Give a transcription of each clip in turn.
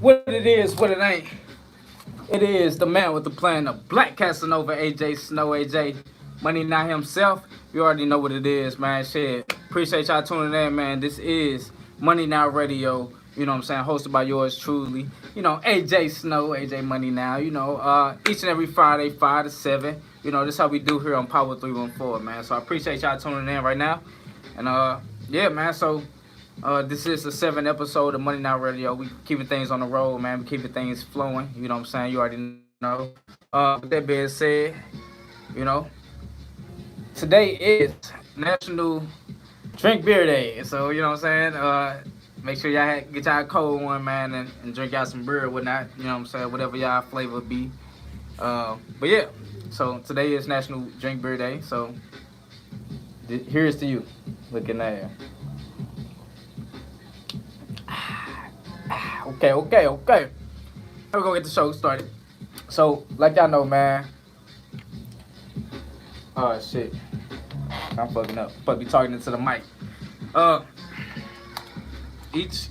What it is, what it ain't. It is the man with the plan, the Black Casanova, AJ Snow, AJ Money Now himself. You already know what it is, man. Shit. Appreciate y'all tuning in, man. This is Money Now Radio. You know what I'm saying? Hosted by yours truly. You know, AJ Snow, AJ Money Now. You know, each and every Friday, 5 to 7. You know, this is how we do here on Power 314, man. So I appreciate y'all tuning in right now. And yeah, man. So this is the 7th episode of Money Now Radio. We keeping things on the road, man. We keeping things flowing. You know what I'm saying? You already know. With that being said, you know, today is National Drink Beer Day. So, you know what I'm saying? Make sure y'all get y'all a cold one, man, and drink y'all some beer or whatnot. You know what I'm saying? Whatever y'all flavor be. But yeah, so today is National Drink Beer Day. So here's to you. Looking there. Okay. We're gonna get the show started. So, like y'all know, man. Oh shit. I'm fucking up. But be talking into the mic. Uh each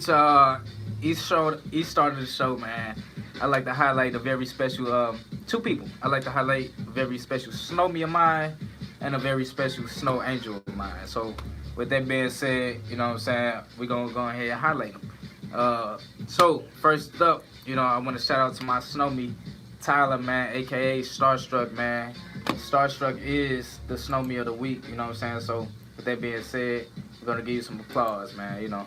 start of the show, man, I like to highlight a very special two people. I like to highlight a very special snow me of mine and a very special snow angel of mine. So with that being said, you know what I'm saying, we're gonna go ahead and highlight them. So first up, you know, I want to shout out to my snow me Tyler, man, aka Starstruck, man. Starstruck is the snow me of the week, you know what I'm saying? So with that being said, we're gonna give you some applause, man, you know.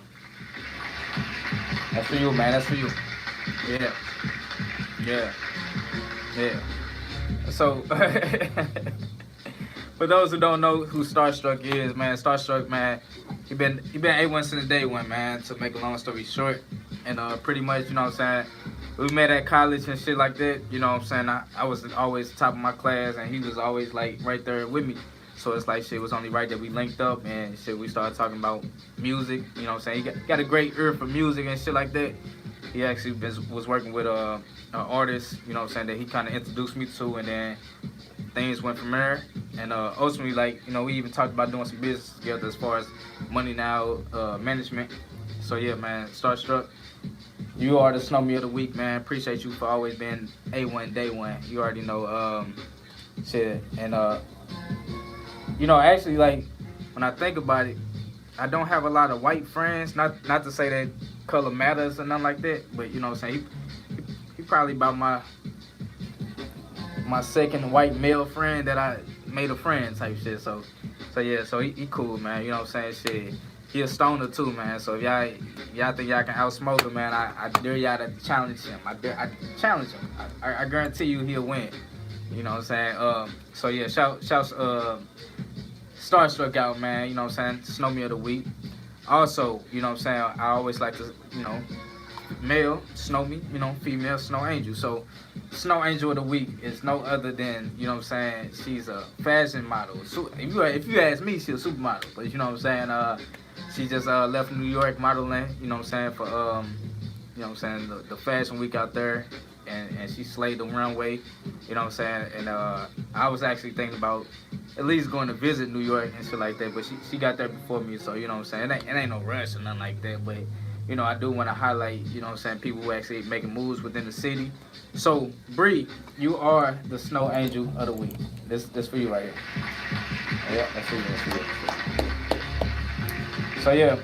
That's for you, man, that's for you. Yeah. So for those who don't know who Starstruck is, man, Starstruck, man, he been A1 since day one, man, to make a long story short. And pretty much, you know what I'm saying, we met at college and shit like that, you know what I'm saying. I was always top of my class and he was always like right there with me. So it's like shit, it was only right that we linked up and shit, we started talking about music, you know what I'm saying. He got a great ear for music and shit like that. He actually was working with an artist, you know what I'm saying, that he kind of introduced me to, and then things went from there. And ultimately, like, you know, we even talked about doing some business together as far as Money Now management. So yeah, man, Starstruck, you are the snow me of the week, man. Appreciate you for always being A1 day one. You already know shit. And you know, actually, like, when I think about it, I don't have a lot of white friends. Not to say that color matters or nothing like that, but you know what I'm saying, he probably about my second white male friend that I made a friend type shit. So yeah, so he cool, man. You know what I'm saying? Shit. He a stoner too, man. So if y'all think y'all can outsmoke him, man, I dare y'all to challenge him. I challenge him. I guarantee you he'll win. You know what I'm saying? So yeah, shout Starstruck out, man. You know what I'm saying? Snow me of the week. Also, you know what I'm saying, I always like to, you know, male, snow me, you know, female, snow angel. So, snow angel of the week is no other than, you know what I'm saying, she's a fashion model. So, if you ask me, she's a supermodel. But, you know what I'm saying, she just left New York modeling, you know what I'm saying, for, you know what I'm saying, the fashion week out there. And she slayed the runway, you know what I'm saying. And I was actually thinking about at least going to visit New York and shit like that, but she got there before me, so you know what I'm saying. It ain't no rush or nothing like that, but you know, I do want to highlight, you know what I'm saying, people who actually making moves within the city. So Bree, you are the snow angel of the week. This for you right here. Yeah, that's for you. So yeah,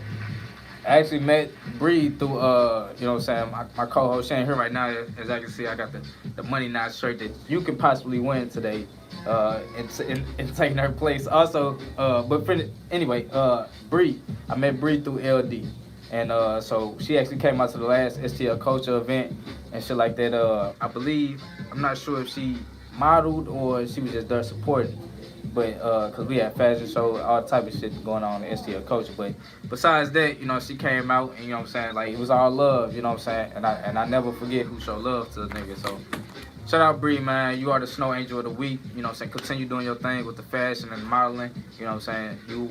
I actually met Bree through, you know what I'm saying, my co-host Shane here right now. As I can see, I got the Money Now shirt that you could possibly win today, in taking her place. Also, but anyway, Bree, I met Bree through LD. And so she actually came out to the last STL Culture event and shit like that. I believe, I'm not sure if she modeled or she was just there supporting. But because we had fashion show, all type of shit going on in STL Culture. But besides that, you know, she came out and, you know what I'm saying, like, it was all love, you know what I'm saying. And I never forget who showed love to the nigga. So shout out Bree, man. You are the snow angel of the week. You know what I'm saying. Continue doing your thing with the fashion and the modeling. You know what I'm saying. You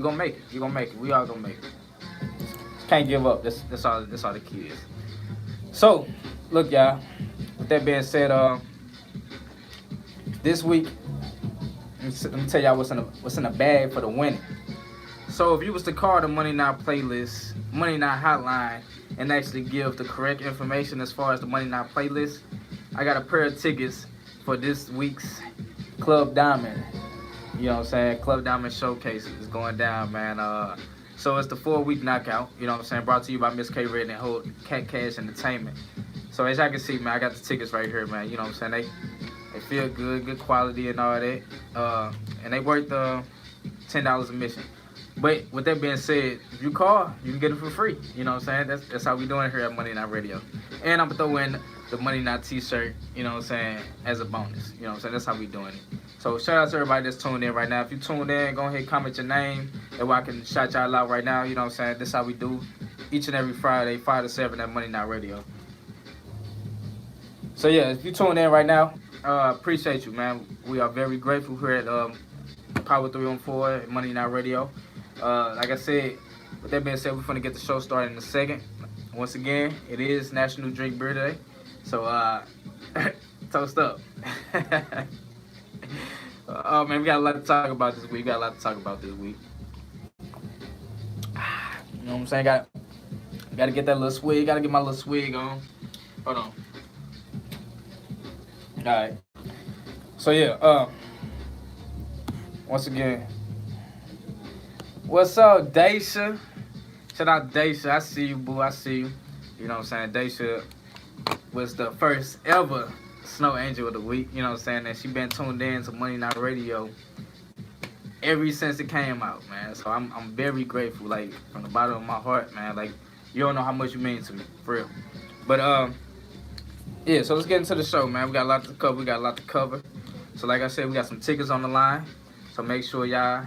gonna make it. You gonna make it. We all gonna make it. Can't give up. That's all the key is. So, look, y'all. With that being said, this week, let me tell y'all what's in the bag for the winning. So if you was to call the Money Now playlist, Money Now hotline, and actually give the correct information as far as the Money Now playlist, I got a pair of tickets for this week's Club Diamond. You know what I'm saying? Club Diamond Showcase is going down, man. So it's the 4-week knockout, you know what I'm saying? Brought to you by Miss K Red and Hold Cat Cash Entertainment. So as y'all can see, man, I got the tickets right here, man. You know what I'm saying? They feel good quality and all that. And they worth $10 admission. But with that being said, if you call, you can get it for free. You know what I'm saying? That's how we doing it here at MoneyNow Radio. And I'm going to throw in the MoneyNow t-shirt, you know what I'm saying, as a bonus. You know what I'm saying? That's how we doing it. So shout out to everybody that's tuned in right now. If you tuned in, go ahead, comment your name. And I can shout y'all out right now. You know what I'm saying? That's how we do each and every Friday, 5 to 7 at MoneyNow Radio. So yeah, if you tuned in right now, appreciate you, man. We are very grateful here at Power 314 at MoneyNow Radio. Like I said, with that being said, we're going to get the show started in a second. Once again, it is National Drink Beer Day. So, toast up. Oh, man, we got a lot to talk about this week. You know what I'm saying? Got to get that little swig. Got to get my little swig on. Hold on. All right. So, yeah, once again, what's up, Daisha? Shout out Daisha. I see you, boo. I see you. You know what I'm saying? Daisha was the first ever Snow Angel of the Week. You know what I'm saying? And she been tuned in to Money Now Radio ever since it came out, man. So I'm very grateful, like, from the bottom of my heart, man. Like, you don't know how much you mean to me, for real. But, yeah, so let's get into the show, man. We got a lot to cover. So like I said, we got some tickets on the line. So make sure y'all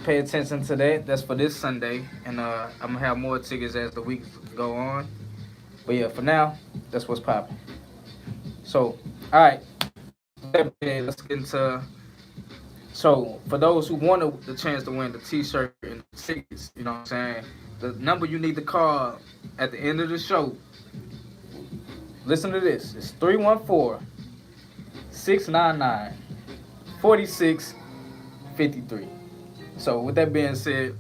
pay attention to that. That's for this Sunday. And I'm going to have more tickets as the weeks go on. But yeah, for now, that's what's popping. So, all right. Let's get into... So, for those who wanted the chance to win the t-shirt and the tickets, you know what I'm saying? The number you need to call at the end of the show, listen to this. It's 314-699-4653. So with that being said,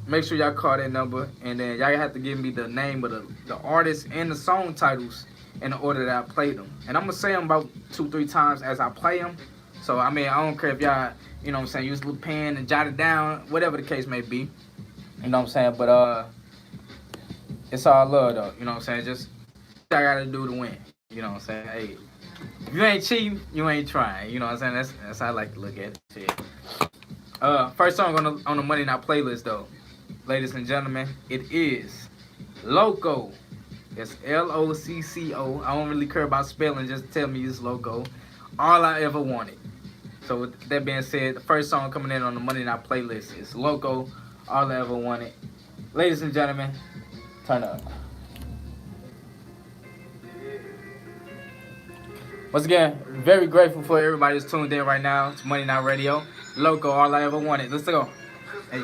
make sure y'all call that number, and then y'all have to give me the name of the artist and the song titles in the order that I played them. And I'm going to say them about 2-3 times as I play them. So, I mean, I don't care if y'all, you know what I'm saying, use a little pen and jot it down, whatever the case may be. You know what I'm saying? But it's all love, though. You know what I'm saying? Just I got to do to win. You know what I'm saying? Hey, if you ain't cheating, you ain't trying. You know what I'm saying? That's how I like to look at it. Shit. First song on the Money Now playlist, though, ladies and gentlemen, it is Loco. It's Locco. I don't really care about spelling. Just tell me it's Loco. All I Ever Wanted. So with that being said, the first song coming in on the Money Now playlist is Loco, All I Ever Wanted. Ladies and gentlemen, turn up. Once again, very grateful for everybody that's tuned in right now to Money Now Radio. Loco, All I Ever Wanted. Let's go. Hey.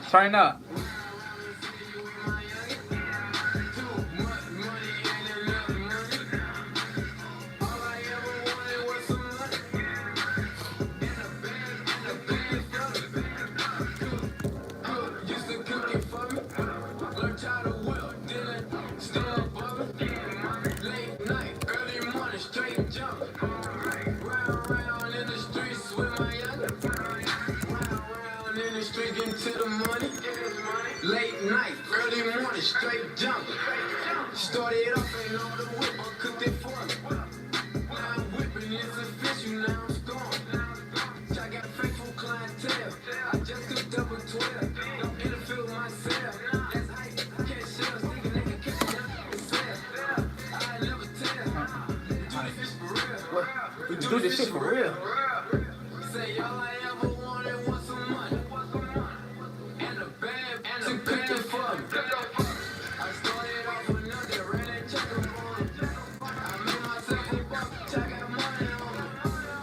Turn up. Late night, early morning, straight jumping. Started off and all the whip, I cooked it for me. Now I'm whipping, it's official, now I'm storming. I got faithful clientele, I just cooked double 12. Don't interfere with myself. That's how you catch shells, nigga, catch them and sell. I never tell. We do this shit for real. Say all I ever wanted was some money. And a bad to pick it for me. I started off with nothing, ran and checked them on me. I made myself a buck, check out money on me.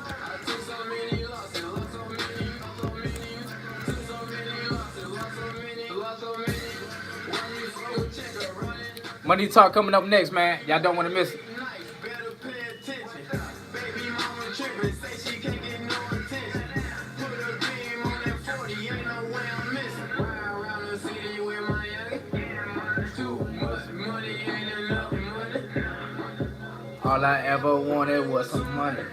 I took so many losses, lost so many, took so many losses, lost so many. When you fuck with checker running. Money Talk coming up next, man. Y'all don't want to miss it. Better pay attention. Baby mama tripping, say she can't get no attention. Put a beam on that 40, ain't no way I'm missing. Ride around the city with All I ever wanted was some money.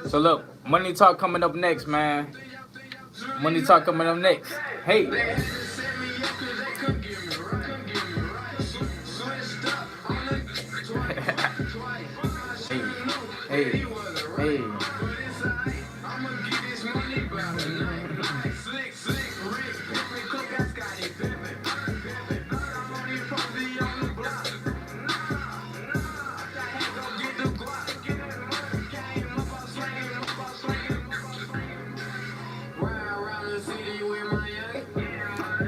So look, money talk coming up next, man. Money talk coming up next. Hey. Hey, hey.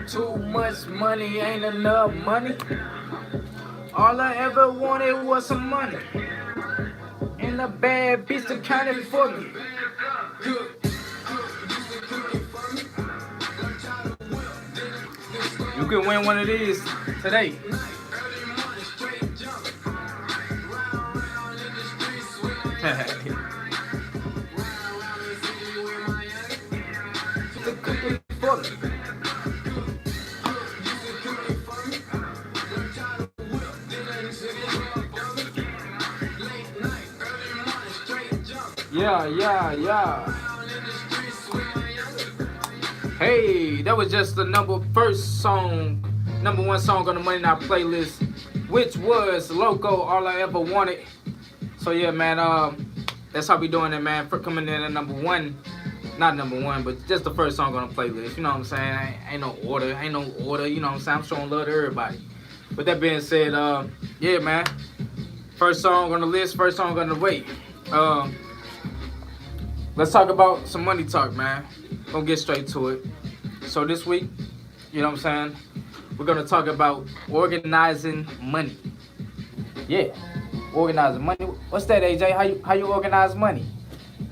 Too much money ain't enough money. All I ever wanted was some money. And a bad bitch to count it for me. You can win one of these today. Yeah. Hey, that was just the number one song on the Money Now playlist, which was Loco, All I Ever Wanted. So yeah, man, that's how we doing it, man. For coming in at number one, not number one, but just the first song on the playlist. You know what I'm saying? Ain't no order. You know what I'm saying? I'm showing love to everybody. With that being said, yeah, man. First song on the list, first song on the way. Let's talk about some money talk, man. Gonna get straight to it. So this week, you know what I'm saying? We're gonna talk about organizing money. Yeah, organizing money. What's that, AJ? How you organize money?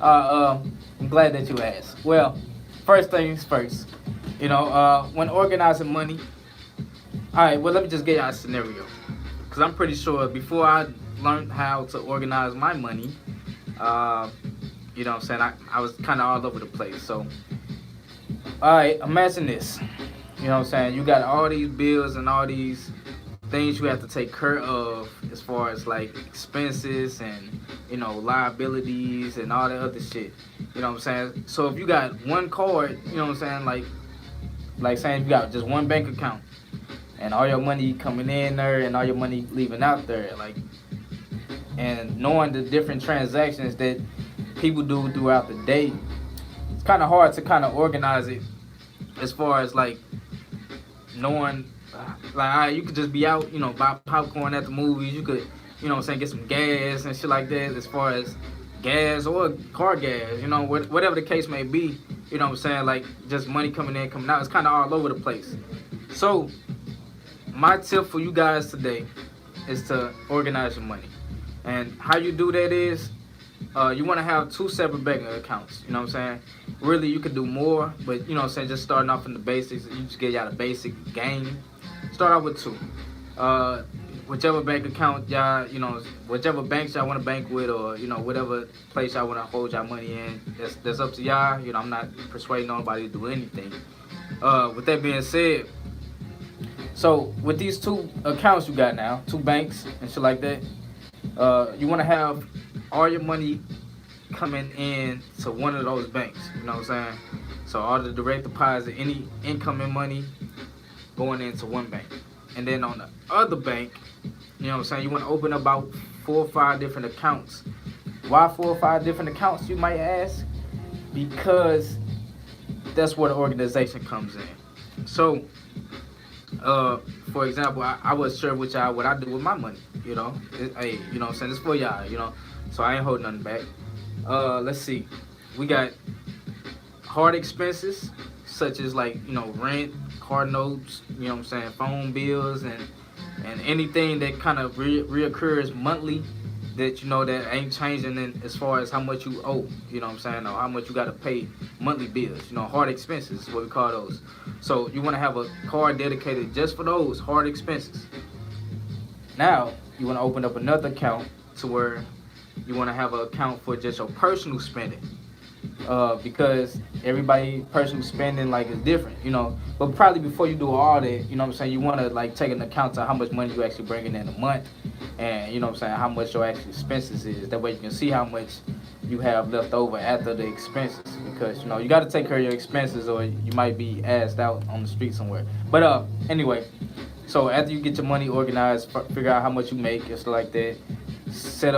I'm glad that you asked. Well, first things first. You know, when organizing money. All right. Well, let me just get y'all a scenario, cause I'm pretty sure before I learned how to organize my money, you know what I'm saying, I was kind of all over the place. So, alright, imagine this. You know what I'm saying? You got all these bills and all these things you have to take care of as far as like expenses and, you know, liabilities and all that other shit. You know what I'm saying? So if you got one card, you know what I'm saying, like saying you got just one bank account and all your money coming in there and all your money leaving out there, like, and knowing the different transactions that people do throughout the day, it's kind of hard to kind of organize it as far as like knowing, like, all right, you could just be out, you know, buy popcorn at the movies, you could, you know what I'm saying, get some gas and shit like that, as far as gas or car gas, you know, whatever the case may be, you know what I'm saying, like just money coming in, coming out, it's kind of all over the place. So my tip for you guys today is to organize your money. And how you do that is, you want to have two separate bank accounts. You know what I'm saying? Really, you could do more, but you know what I'm saying, just starting off in the basics, you just get y'all the basic game. Start out with two. Whichever bank account y'all, you know, whichever banks y'all want to bank with, or you know, whatever place y'all want to hold y'all money in, that's up to y'all. You know, I'm not persuading nobody to do anything. With that being said, so with these two accounts you got now, two banks and shit like that, you want to have all your money coming in to one of those banks, you know what I'm saying? So all the direct deposit, any incoming money going into one bank. And then on the other bank, you know what I'm saying, you want to open about 4 or 5 different accounts. Why 4 or 5 different accounts, you might ask? Because that's where the organization comes in. So, for example, I would share with y'all what I do with my money. You Hey, what I'm saying? It's for y'all. So I ain't holding nothing back. Let's see. We got hard expenses such as like rent, car notes, what I'm saying, phone bills, and anything that kind of reoccurs monthly that that ain't changing in as far as how much you owe, what I'm saying, or how much you got to pay monthly bills. Hard expenses is what we call those. So you want to have a card dedicated just for those hard expenses. Now you want to open up another account to where you want to have an account for just your personal spending, because everybody personal spending like is different. But probably before you do all that, what I'm saying, you want to like take into account to how much money you actually bringing in a month, and what I'm saying, how much your actual expenses is. That way you can see how much you have left over after the expenses, because you got to take care of your expenses or you might be assed out on the street somewhere. But anyway, so after you get your money organized, figure out how much you make, just like that. Get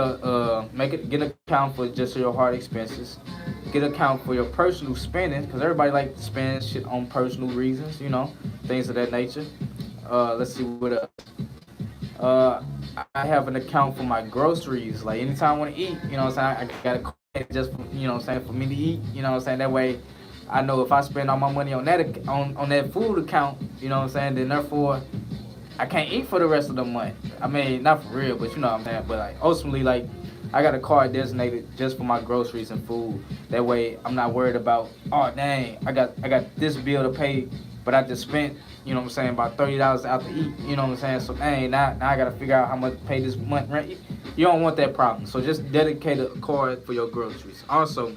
an account for just your hard expenses. Get an account for your personal spending, because everybody like to spend shit on personal reasons, things of that nature. Let's see what else. I have an account for my groceries. Like anytime I want to eat, what I'm saying, I got a card just for, what I'm saying, for me to eat. What I'm saying, that way I know if I spend all my money on that food account, what I'm saying, then therefore I can't eat for the rest of the month. I mean, not for real, but you know what I'm saying. But like ultimately, like I got a card designated just for my groceries and food. That way, I'm not worried about, oh dang, I got this bill to pay, but I just spent, what I'm saying, about $30 out to eat. You know what I'm saying? So dang, now I gotta figure out how much to pay this month rent. You don't want that problem. So just dedicate a card for your groceries. Also,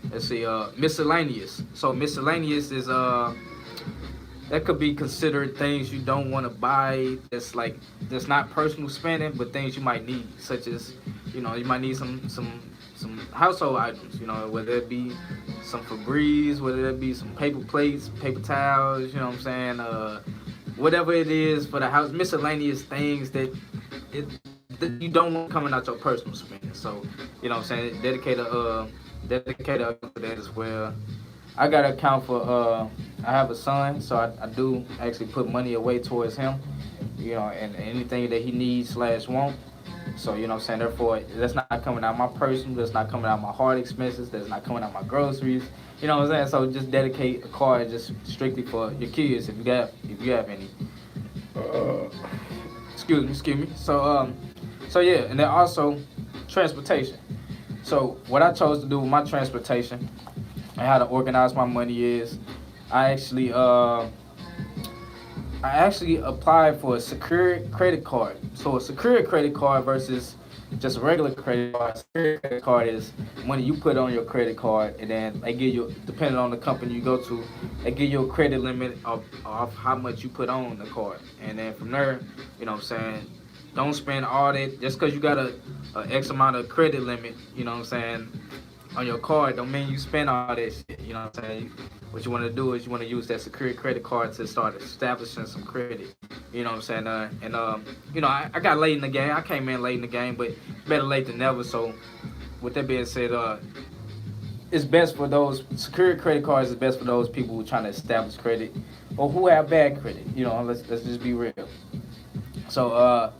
let's see, miscellaneous. So miscellaneous is that could be considered things you don't want to buy. That's not personal spending, but things you might need, such as you might need some household items. Whether it be some Febreze, whether it be some paper plates, paper towels. You know what I'm saying? Whatever it is for the house, miscellaneous things that you don't want coming out your personal spending. So what I'm saying, dedicate a account for that as well. I got to account for, I have a son, so I do actually put money away towards him, and anything that he needs / want. So, what I'm saying, therefore, that's not coming out my personal, that's not coming out my hard expenses, that's not coming out my groceries, what I'm saying? So just dedicate a card just strictly for your kids if you have any. Excuse me. So yeah, and then also transportation. So what I chose to do with my transportation and how to organize my money is I actually applied for a secured credit card. So a secured credit card versus just a regular credit card. Secured credit card is money you put on your credit card, and then they give you, depending on the company you go to, they give you a credit limit of how much you put on the card. And then from there, what I'm saying, don't spend all that just because you got a X amount of credit limit, what I'm saying, on your card don't mean you spend all that shit. You know what I'm saying? What you want to do is you want to use that secured credit card to start establishing some credit. You know what I'm saying? I got late in the game. I came in late in the game, but better late than never. So with that being said, it's best for those secured credit cards. Is best for those people who are trying to establish credit or who have bad credit. Let's just be real. So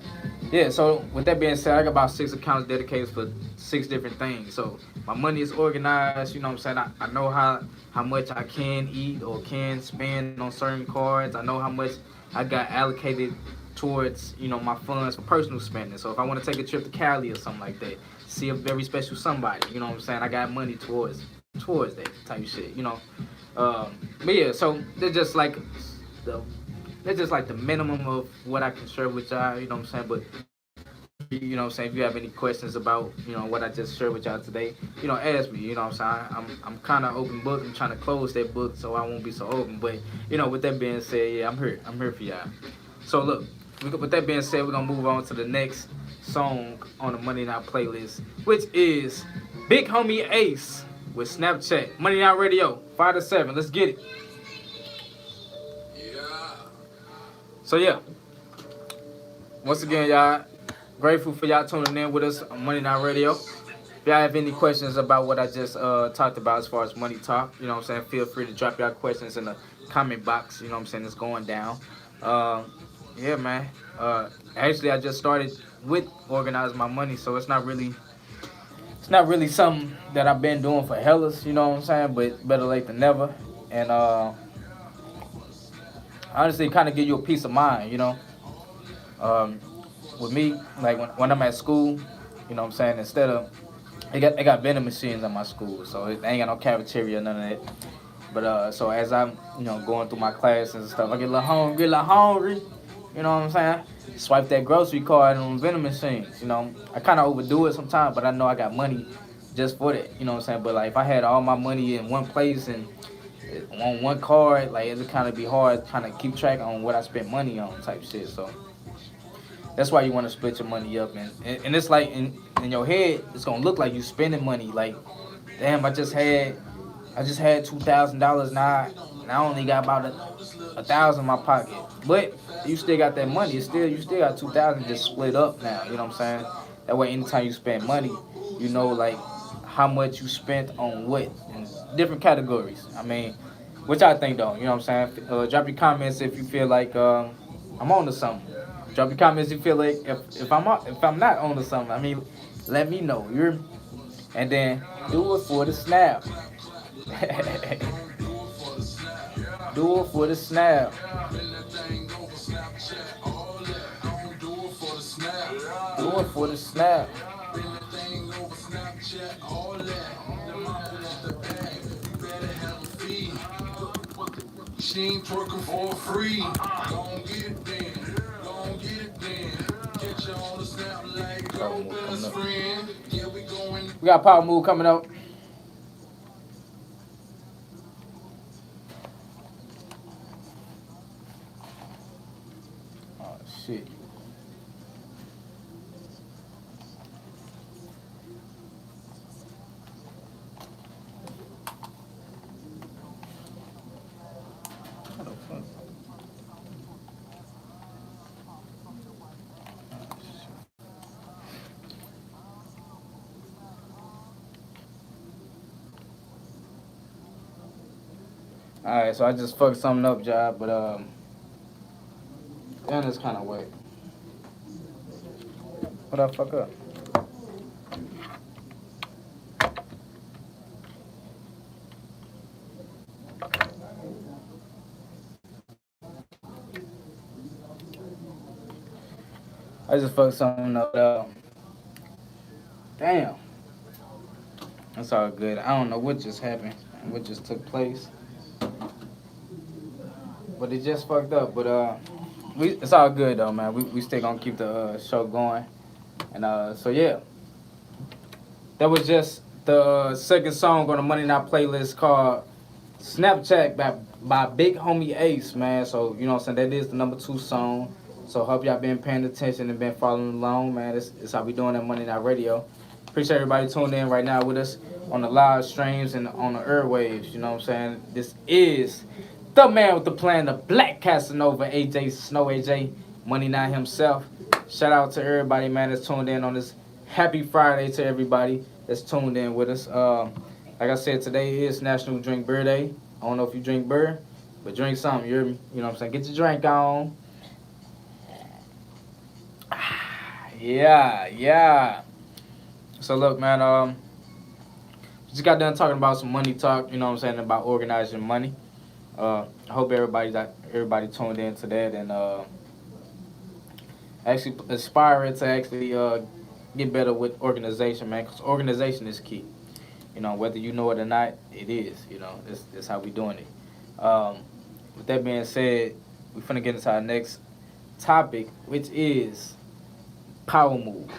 yeah. So with that being said, I got about 6 accounts dedicated for 6 different things. So my money is organized. You know what I'm saying? I know how much I can eat or can spend on certain cards. I know how much I got allocated towards my funds for personal spending. So if I want to take a trip to Cali or something like that, see a very special somebody, you know what I'm saying, I got money towards that type of shit. But yeah, so they're just like the minimum of what I can share with y'all. You know what I'm saying? But if you have any questions about what I just shared with y'all today, ask me. You know what I'm saying? I'm kind of open book. I'm trying to close that book so I won't be so open. But with that being said, yeah, I'm here for y'all. So look, with that being said, we're gonna move on to the next song on the MoneyNow playlist, which is Big Homie Ace with Snapchat. MoneyNow Radio, 5 to 7. Let's get it. Yeah. So yeah, once again, y'all, grateful for y'all tuning in with us on MoneyNow Radio. If y'all have any questions about what I just talked about as far as money talk, you know what I'm saying, feel free to drop y'all questions in the comment box. You know what I'm saying, it's going down. Yeah, man. Actually, I just started with organizing my money, so it's not really something that I've been doing for hellas. You know what I'm saying? But better late than never. And honestly, kind of give you a peace of mind. Um, with me, like when I'm at school, you know what I'm saying? Instead of they got vending machines at my school, so they ain't got no cafeteria, none of that. But so as I'm going through my classes and stuff, I get a little hungry. You know what I'm saying? Swipe that grocery card on vending machines. I kind of overdo it sometimes, but I know I got money just for that. You know what I'm saying? But like if I had all my money in one place and on one card, like it would kind of be hard trying to keep track on what I spent money on type shit. So that's why you want to split your money up, and it's like in your head, it's gonna look like you spending money. Like, damn, I just had $2,000 now. And I only got about a thousand in my pocket, but you still got that money. You still got 2,000 just split up now. You know what I'm saying? That way, anytime you spend money, you know like how much you spent on what in different categories. I mean, which I think though. You know what I'm saying? Drop your comments if you feel like I'm on to something. Drop your comments if you feel like if I'm not on to something. I mean, let me know. And then do it for the snap. Do it for the snap. Do it for the snap. She ain't twerking for free. Gon' get it then. Gon' get it then. Catch you on the snap like Power your move coming best up. friend. Yeah, we going. We got power move coming up. Oh shit. What the fuck? Oh, shit. All right, so I just fucked something up, job, but then it's kind of wet. What I fuck up? I just fucked something up. Damn, that's all good. I don't know what just happened, what just took place, but it just fucked up. But it's all good though, man. We still gonna keep the show going, and so yeah, that was just the second song on the Money Night playlist called Snapchat by Big Homie Ace, man. So, you know what I'm saying? That is the number 2 song. So, hope y'all been paying attention and been following along, man. This how we doing at Money Night Radio. Appreciate everybody tuning in right now with us on the live streams and on the airwaves. You know what I'm saying? This is the man with the plan, the Black Casanova, AJ Snow, AJ Money Night himself. Shout out to everybody, man, that's tuned in on this happy Friday to everybody that's tuned in with us. Like I said, today is National Drink Beer Day. I don't know if you drink beer, but drink something. You know what I'm saying? Get your drink on. Yeah, yeah. So look, man. Just got done talking about some money talk. You know what I'm saying, about organizing money. I hope everybody tuned in to that and actually aspiring to actually get better with organization, man. Because organization is key. Whether you know it or not, it is. That's how we doing it. With that being said, we're finna get into our next topic, which is power moves.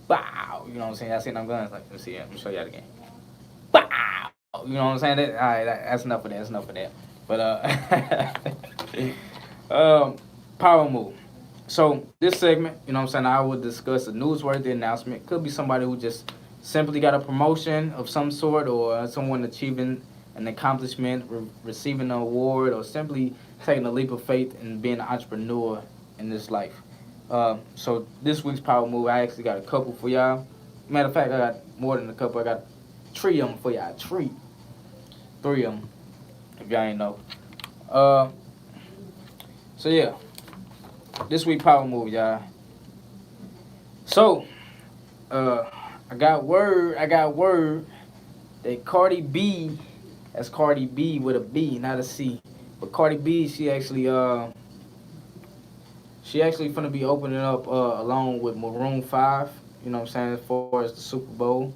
Bow. You know what I'm saying? I seen them guns. Like, let me see. Let me show you that again. Bow. You know what I'm saying? All right, that's enough of that. That's enough of that. But power move. So this segment, you know what I'm saying, I will discuss a newsworthy announcement. Could be somebody who just simply got a promotion of some sort, or someone achieving an accomplishment, receiving an award, or simply taking a leap of faith and being an entrepreneur in this life. So this week's power move, I actually got a couple for y'all. Matter of fact, I got more than a couple. I got 3 of them for y'all. 3 of them, if y'all ain't know. So yeah. this week power move, y'all. So, uh, I got word that Cardi B, that's Cardi B with a B, not a C. But Cardi B, she actually finna be opening up along with Maroon 5, you know what I'm saying, as far as the Super Bowl.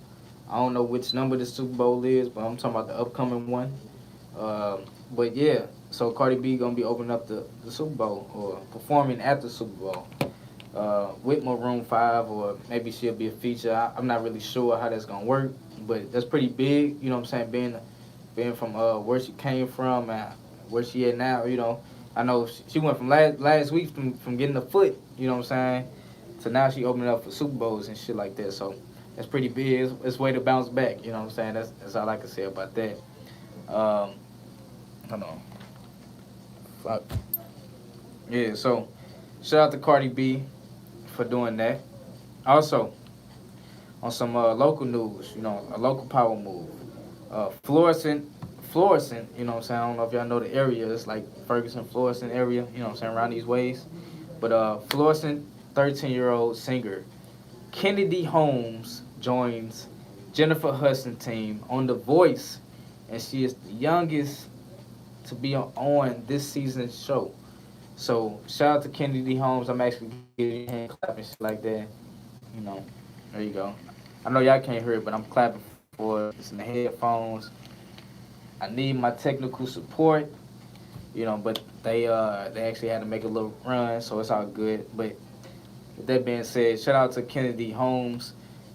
I don't know which number the Super Bowl is, but I'm talking about the upcoming one. Uh, but yeah, so Cardi B gonna be opening up the Super Bowl or performing at the Super Bowl with Maroon 5, or maybe she'll be a feature. I'm not really sure how that's gonna work, but that's pretty big. You know what I'm saying? Being from where she came from and where she at now. You know, I know she went from last week from getting a foot. You know what I'm saying? So now she opening up for Super Bowls and shit like that. So that's pretty big. It's way to bounce back. You know what I'm saying? That's all I can say about that. Um, hold on. Fuck. Yeah. So shout out to Cardi B for doing that. Also, on some local news, you know, a local power move. Florissant, Florissant, you know what I'm saying? I don't know if y'all know the area. It's like Ferguson, Florissant area, you know what I'm saying, around these ways. But Florissant, 13-year-old singer Kennedy Holmes joins Jennifer Hudson team on The Voice, and she is the youngest to be on this season's show. So shout out to Kennedy Holmes. I'm actually giving you a hand clap and shit like that. You know, there you go. I know y'all can't hear it, but I'm clapping for it. It's in the headphones. I need my technical support, you know, but they actually had to make a little run, so it's all good. But with that being said, shout out to Kennedy Holmes.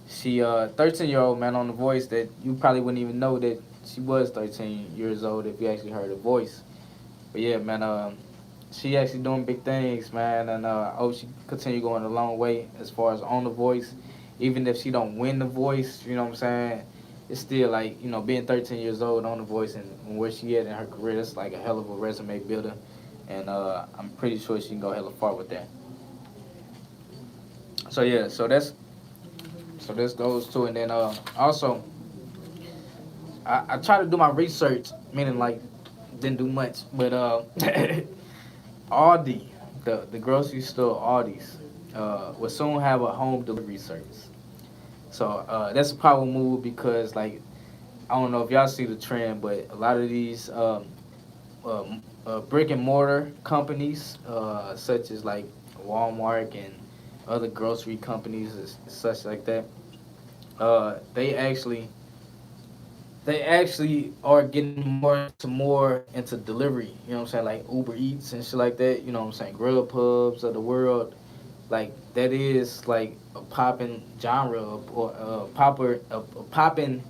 She 13-year-old man on The Voice that you probably wouldn't even know that she was 13 years old if you actually heard her voice. But yeah, man, she actually doing big things, man, and I hope she continue going a long way as far as on The Voice. Even if she don't win The Voice, you know what I'm saying? It's still like, you know, being 13 years old on The Voice and where she at in her career, it's like a hell of a resume builder, and I'm pretty sure she can go hella far with that. So yeah, so this goes to, and then also I try to do my research, meaning like didn't do much, but Aldi, the grocery store Aldi's, will soon have a home delivery service. So that's a power move because like I don't know if y'all see the trend, but a lot of these brick and mortar companies, such as like Walmart and other grocery companies, such like that, uh, they actually they actually are getting more into delivery. You know what I'm saying, like Uber Eats and shit like that. You know what I'm saying, Grub Pubs of the world. Like that is like a popping genre or a popping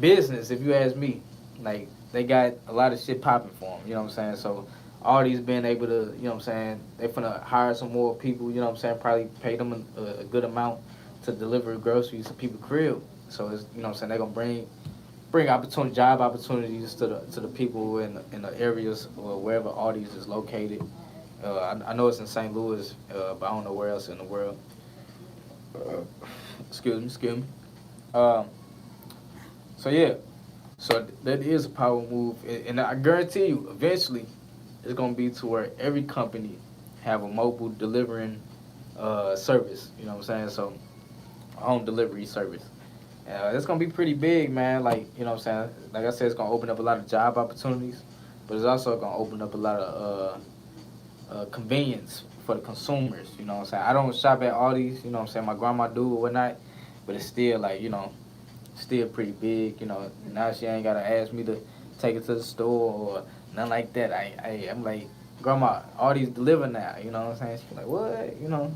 business, if you ask me. Like they got a lot of shit popping for them. You know what I'm saying? So all these being able to, you know what I'm saying, they finna hire some more people. You know what I'm saying? Probably pay them a good amount to deliver groceries to people's crib. So it's, you know what I'm saying, they're gonna bring job opportunities to the people in the areas or wherever all these is located. I know it's in St. Louis, but I don't know where else in the world. Uh, excuse me. Um, so yeah, so that is a power move, and I guarantee you, eventually, it's gonna be to where every company have a mobile delivering service. You know what I'm saying? So a home delivery service. It's gonna be pretty big, man. Like you know what I'm saying. Like I said, it's gonna open up a lot of job opportunities, but it's also gonna open up a lot of convenience for the consumers. You know what I'm saying. I don't shop at Aldi's. You know what I'm saying. My grandma do or whatnot, but it's still like you know still pretty big. You know, now she ain't gotta ask me to take it to the store or nothing like that. I'm like, grandma, all these deliver now. You know what I'm saying? She's like, what? You know,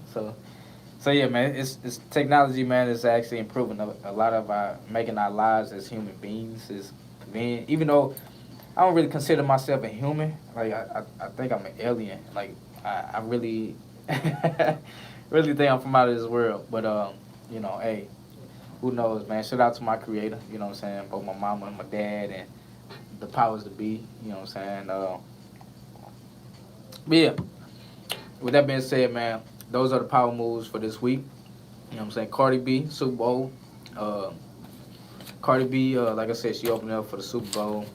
so yeah, man, it's technology, man, is actually improving a lot of our making our lives as human beings is convenient. Even though I don't really consider myself a human, like I think I'm an alien. Like I really really think I'm from out of this world. But you know, hey, who knows, man? Shout out to my creator, you know what I'm saying? Both my mama and my dad and the powers to be, you know what I'm saying? But yeah, with that being said, man, those are the power moves for this week. You know what I'm saying? Cardi B, Super Bowl. Uh, Cardi B, like I said, she opened up for the Super Bowl.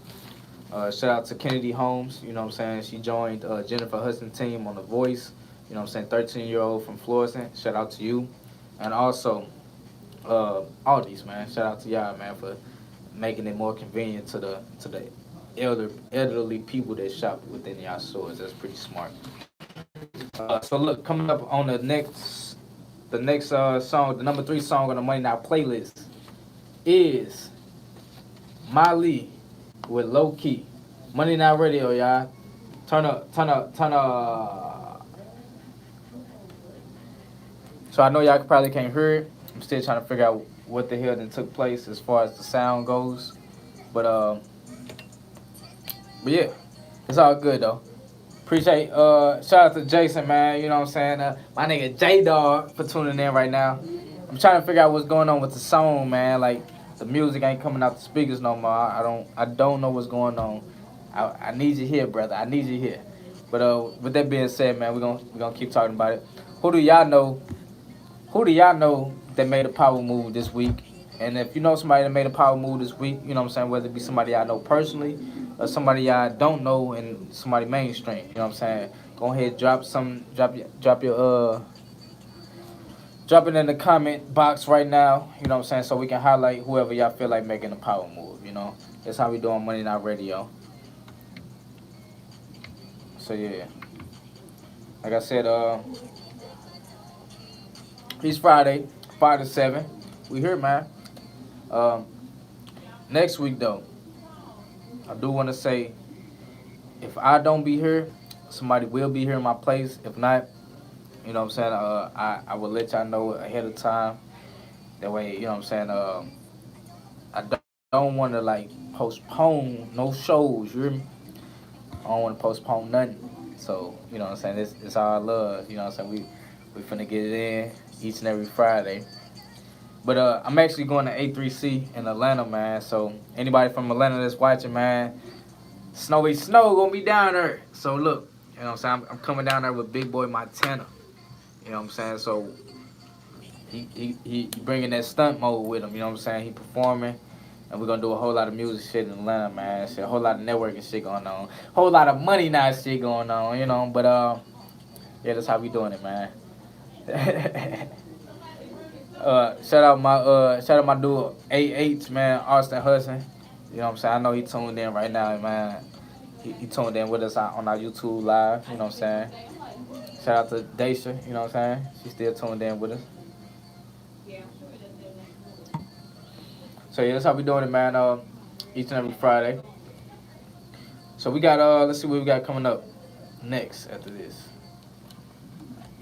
Shout out to Kennedy Holmes, you know what I'm saying? She joined Jennifer Hudson team on The Voice. You know what I'm saying? 13-year-old from Florissant. Shout out to you. And also, Aldi's, man. Shout out to y'all, man, for making it more convenient to the elderly people that shop within y'all stores. That's pretty smart. So look, coming up on the next song, the number 3 song on the Money Now playlist is Molly with Low Key. Money Now Radio, y'all. Turn up, turn up, turn up. So I know y'all probably can't hear it. I'm still trying to figure out what the hell then took place as far as the sound goes. But yeah, it's all good though. Appreciate shout out to Jason, man. You know what I'm saying? My nigga J Dog for tuning in right now. I'm trying to figure out what's going on with the song, man. Like the music ain't coming out the speakers no more. I don't know what's going on. I need you here, brother. I need you here. But with that being said, man, we're gonna keep talking about it. Who do y'all know? Who do y'all know that made a power move this week? And if you know somebody that made a power move this week, you know what I'm saying, whether it be somebody y'all know personally or somebody y'all don't know and somebody mainstream, you know what I'm saying? Go ahead, drop it in the comment box right now, you know what I'm saying, so we can highlight whoever y'all feel like making a power move, you know. That's how we do on MoneyNow Radio. So yeah. Like I said, it's Friday, 5 to 7. We here, man. Next week, though, I do want to say, if I don't be here, somebody will be here in my place. If not, you know what I'm saying, I will let y'all know ahead of time. That way, you know what I'm saying, I don't want to, like, postpone no shows, you hear me? I don't want to postpone nothing. So, you know what I'm saying, it's all love, you know what I'm saying, we finna get it in each and every Friday. But I'm actually going to A3C in Atlanta, man. So anybody from Atlanta that's watching, man, Snowy Snow gonna be down there. So look, you know what I'm saying? I'm coming down there with Big Boy Montana. You know what I'm saying? So he bringing that stunt mode with him. You know what I'm saying? He performing, and we're gonna do a whole lot of music shit in Atlanta, man. Shit, a whole lot of networking shit going on, whole lot of money now shit going on. You know, but yeah, that's how we doing it, man. Shout out my dude AH, man, Austin Hudson. You know what I'm saying? I know he tuned in right now, man. He tuned in with us on our YouTube live, you know what I'm saying? Shout out to Daisha, you know what I'm saying? She's still tuned in with us. So yeah, that's how we doing it, man. Each and every Friday. So we got let's see what we got coming up next after this.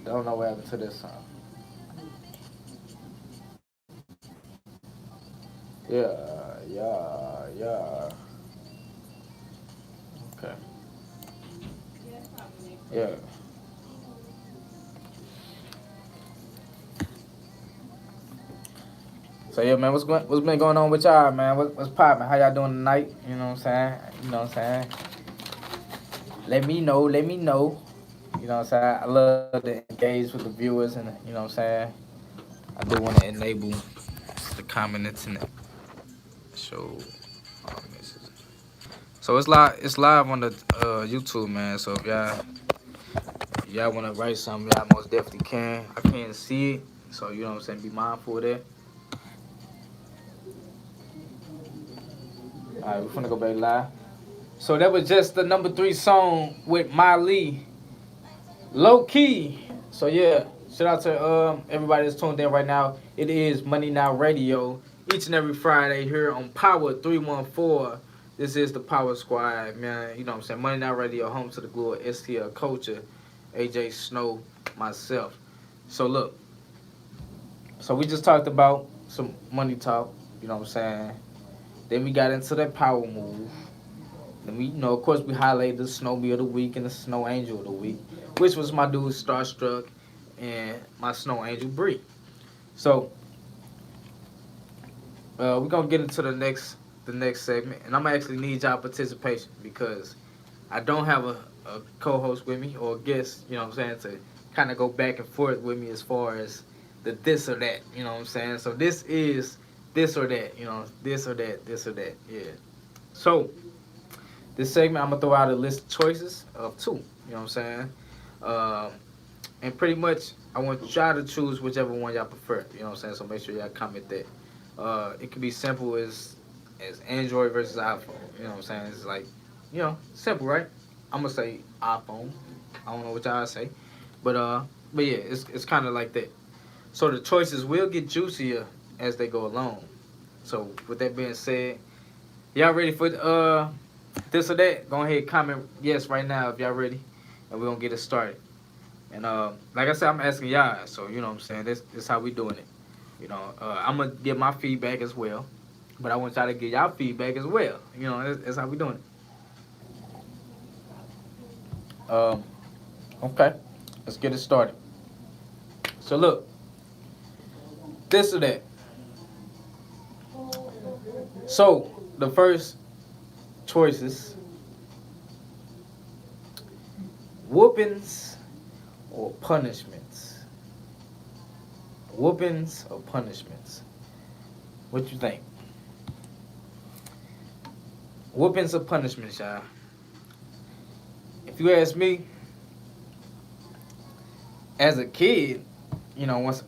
Don't know what happened to this song. Yeah. Okay. Yeah. So yeah, man, what's been going on with y'all, man? What's poppin'? How y'all doing tonight? You know what I'm saying? You know what I'm saying? Let me know. You know what I'm saying? I love to engage with the viewers, and you know what I'm saying? I do want to enable the commenting and show all messages. So it's live on the YouTube, man. So if y'all want to write something, y'all most definitely can. I can't see it, so you know what I'm saying. Be mindful of that. All right, we're gonna go back live. So that was just the number 3 song with Miley, Low Key. So yeah, shout out to everybody that's tuned in right now. It is Money Now Radio each and every Friday here on Power 314. This is the Power Squad, man. You know what I'm saying? Money Now Radio, home to the glue, STL Culture, AJ Snow, myself. So look, so we just talked about some money talk, you know what I'm saying? Then we got into that power move. Then we, you know, of course, we highlighted the Snowbee of the week and the Snow Angel of the week, which was my dude Starstruck and my Snow Angel Bree. So we're gonna get into the next segment, and I'm gonna actually need y'all participation because I don't have a co-host with me or a guest, you know what I'm saying, to kind of go back and forth with me as far as the this or that, you know what I'm saying. So this is this or that, you know, this or that, yeah. So this segment, I'm gonna throw out a list of choices of 2, you know what I'm saying. And pretty much, I want y'all to choose whichever one y'all prefer. You know what I'm saying? So make sure y'all comment that. It could be simple as Android versus iPhone. You know what I'm saying? It's like, simple, right? I'm gonna say iPhone. I don't know what y'all say, but yeah, it's kind of like that. So the choices will get juicier as they go along. So with that being said, y'all ready for this or that? Go ahead, comment yes right now if y'all ready, and we're gonna get it started. And like I said, I'm asking y'all, so you know what I'm saying. This how we doing it. I'm gonna give my feedback as well, but I want y'all to give y'all feedback as well. That's how we doing it. Okay, let's get it started. So look, this or that. So the first choices: whoopings or punishments. Whoopings or punishments. What you think? Whoopings or punishments, y'all? If you ask me, as a kid, once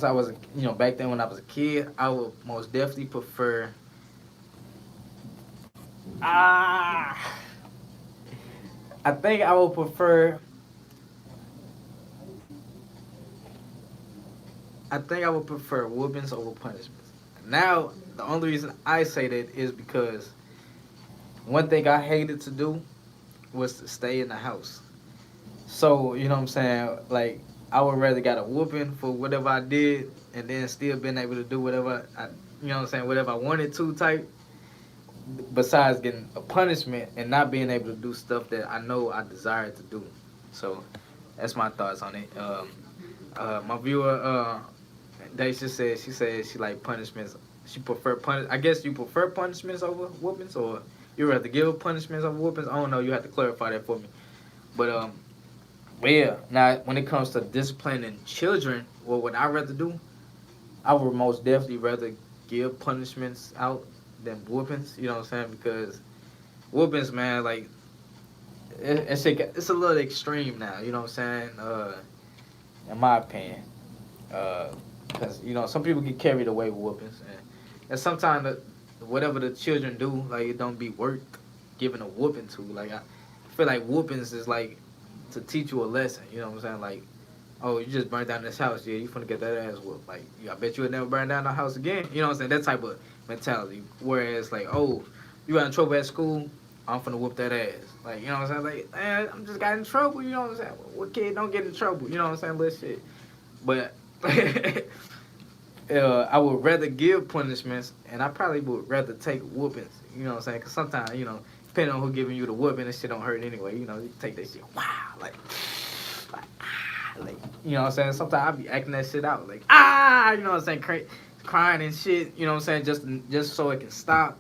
I was, back then when I was a kid, I would most definitely prefer. Ah, I think I would prefer. I think I would prefer whoopings over punishments. Now, the only reason I say that is because one thing I hated to do was to stay in the house. So, you know what I'm saying? Like, I would rather got a whooping for whatever I did and then still being able to do whatever whatever I wanted to type, besides getting a punishment and not being able to do stuff that I know I desire to do. So, that's my thoughts on it. My viewer, Daisha said she like punishments. She prefer I guess you prefer punishments over whoopings, or you rather give punishments over whoopings. I don't know. You have to clarify that for me. But yeah. Now when it comes to disciplining children, what would I rather do? I would most definitely rather give punishments out than whoopings. You know what I'm saying? Because whoopings, man, like it's a little extreme now. You know what I'm saying? In my opinion. Because some people get carried away with whoopings, and sometimes whatever the children do, like it don't be worth giving a whooping to. Like I feel like whoopings is like to teach you a lesson. You know what I'm saying? Like, oh, you just burned down this house, yeah, you finna get that ass whooped. Like, I bet you would never burn down the house again. You know what I'm saying? That type of mentality. Whereas like, oh, you got in trouble at school, I'm finna whoop that ass. Like, you know what I'm saying? Like, man, I'm just got in trouble. You know what I'm saying? What kid don't get in trouble? You know what I'm saying? Little shit. But I would rather give punishments, and I probably would rather take whoopings. You know what I'm saying? Because sometimes, depending on who giving you the whooping, this shit don't hurt anyway. You take that shit, wow, like, you know what I'm saying? Sometimes I be acting that shit out, like, you know what I'm saying? Crying and shit, you know what I'm saying? Just so it can stop,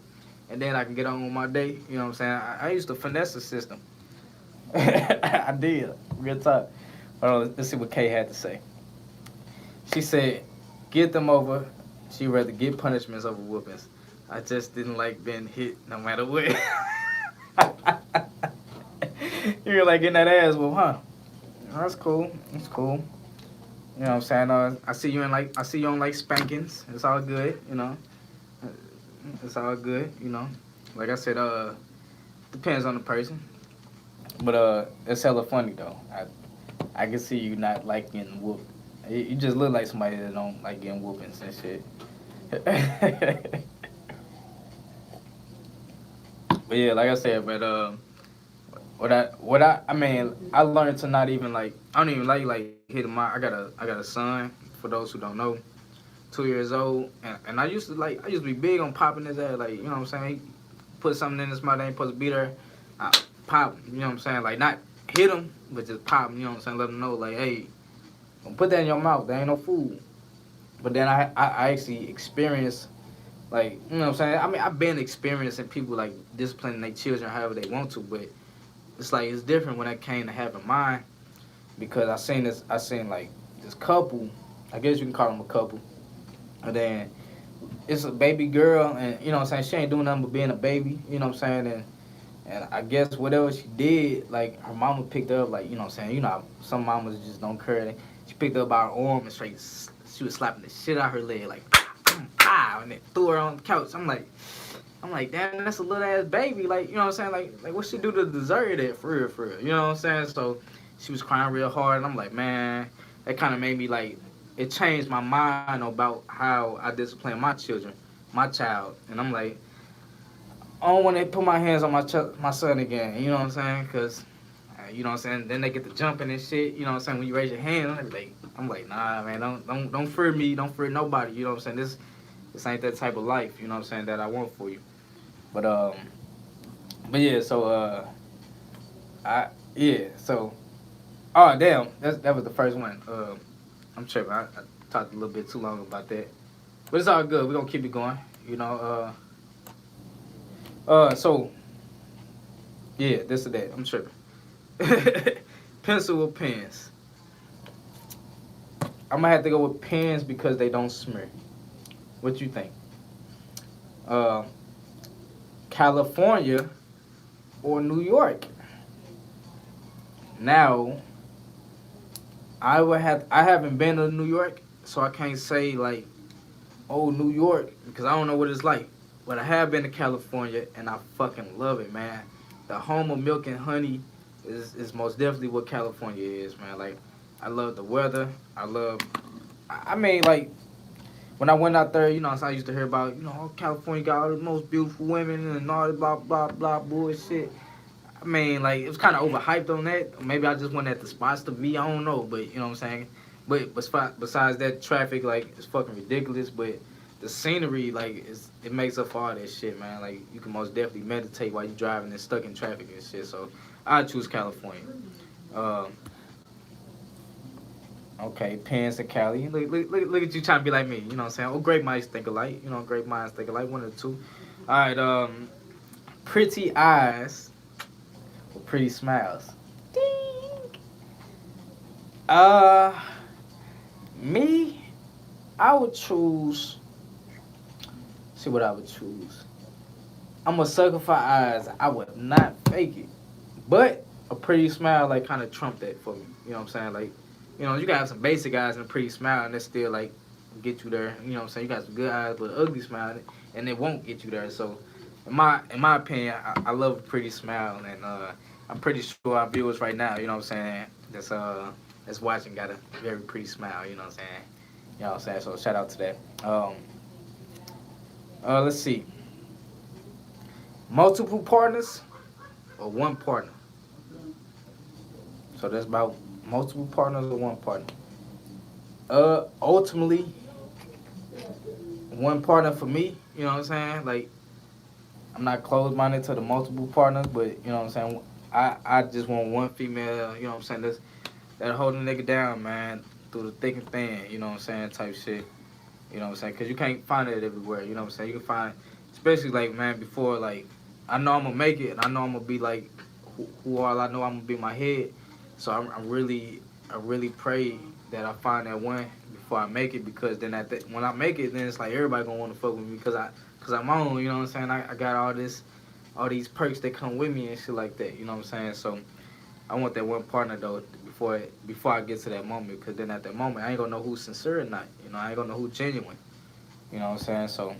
and then I can get on with my day. You know what I'm saying? I used to finesse the system. I did. Real talk. Hold on, let's see what Kay had to say. She said, get them over. She'd rather get punishments over whoopings. I just didn't like being hit no matter what. You're like getting that ass whooped, huh? That's cool. That's cool. You know what I'm saying? I see you on like spankings. It's all good, It's all good, Like I said, depends on the person. But it's hella funny though. I can see you not like getting whooped. You just look like somebody that don't like getting whoopings and shit. But yeah, like I said, I mean, I learned to not even like, I don't even like hitting I got a son, for those who don't know, 2 years old, and I used to be big on popping his ass, like, you know what I'm saying? He put something in his mouth that ain't supposed to be there, I pop him, you know what I'm saying? Like, not hit him, but just pop him, you know what I'm saying? Let him know, like, hey, don't put that in your mouth, that ain't no food. But then I actually experienced, like, you know what I'm saying? I mean, I've been experiencing people, like, disciplining their children however they want to, but it's like, it's different when I came to having mine, because I seen like this couple, I guess you can call them a couple, and then it's a baby girl, and you know what I'm saying, she ain't doing nothing but being a baby, you know what I'm saying, And I guess whatever she did, like her mama picked her up, like, you know what I'm saying? You know how some mamas just don't care. She picked her up by her arm and straight, she was slapping the shit out her leg, like, pow, and then threw her on the couch. I'm like, damn, that's a little ass baby. Like, you know what I'm saying? Like what she do to deserve that, for real, for real. You know what I'm saying? So she was crying real hard, and I'm like, man, that kind of made me like, it changed my mind about how I discipline my children, my child. And I'm like, I don't want to put my hands on my son again. You know what I'm saying? Cause you know what I'm saying. Then they get to jumping and shit. You know what I'm saying? When you raise your hand, I'm like, nah, man, don't fear me, don't fear nobody. You know what I'm saying? This ain't that type of life. You know what I'm saying, that I want for you. But but yeah. So So oh damn, that was the first one. I'm tripping. I talked a little bit too long about that. But it's all good. We're gonna keep it going. You know. So yeah, this or that. I'm tripping. Pencil or pens? I'm gonna have to go with pens because they don't smear. What you think? California or New York? Now, I haven't been to New York, so I can't say like, oh, New York, because I don't know what it's like. But I have been to California, and I fucking love it, man. The home of milk and honey is most definitely what California is, man. Like, I love the weather. I mean, like, when I went out there, you know, so I used to hear about, you know, oh, California got all the most beautiful women and all the blah, blah, blah bullshit. I mean, like, it was kind of overhyped on that. Maybe I just went at the spots to be. I don't know, but you know what I'm saying. But besides that, traffic, like, it's fucking ridiculous. But the scenery, like, it makes up for all that shit, man. Like, you can most definitely meditate while you're driving and stuck in traffic and shit. So I choose California. Okay, Pence and Cali. Look at you trying to be like me. You know what I'm saying? Oh, great minds think alike. You know, great minds think alike. One or two. All right. Pretty eyes. Pretty smiles. Ding. Me, I would choose. See what I would choose. I'm a sucker for eyes. I would not fake it, but a pretty smile like kind of trump that for me. You know what I'm saying? Like, you know, you got some basic eyes and a pretty smile, and that still like get you there. You know what I'm saying? You got some good eyes but an ugly smile, and it won't get you there. So, in my opinion, I love a pretty smile, and I'm pretty sure our viewers right now, you know what I'm saying, that's watching got a very pretty smile, you know what I'm saying. You know what I'm saying? So shout out to that. Let's see. Multiple partners or one partner? So that's about multiple partners or one partner. Ultimately, one partner for me, you know what I'm saying? Like, I'm not closed-minded to the multiple partners, but you know what I'm saying? I just want one female, you know what I'm saying, that hold a nigga down, man, through the thick and thin, you know what I'm saying, type shit. You know what I'm saying? Because you can't find it everywhere, you know what I'm saying? You can find, especially, like, man, before, like, I know I'm going to make it, and I know I'm going to be, like, who all I know I'm going to be my head. So I really pray that I find that one before I make it, because then when I make it, then it's like everybody going to want to fuck with me because I'm on, you know what I'm saying? I got all these perks that come with me and shit like that, you know what I'm saying? So I want that one partner though before I get to that moment, because then at that moment I ain't gonna know who's sincere or not, you know, I ain't gonna know who's genuine, you know what I'm saying? So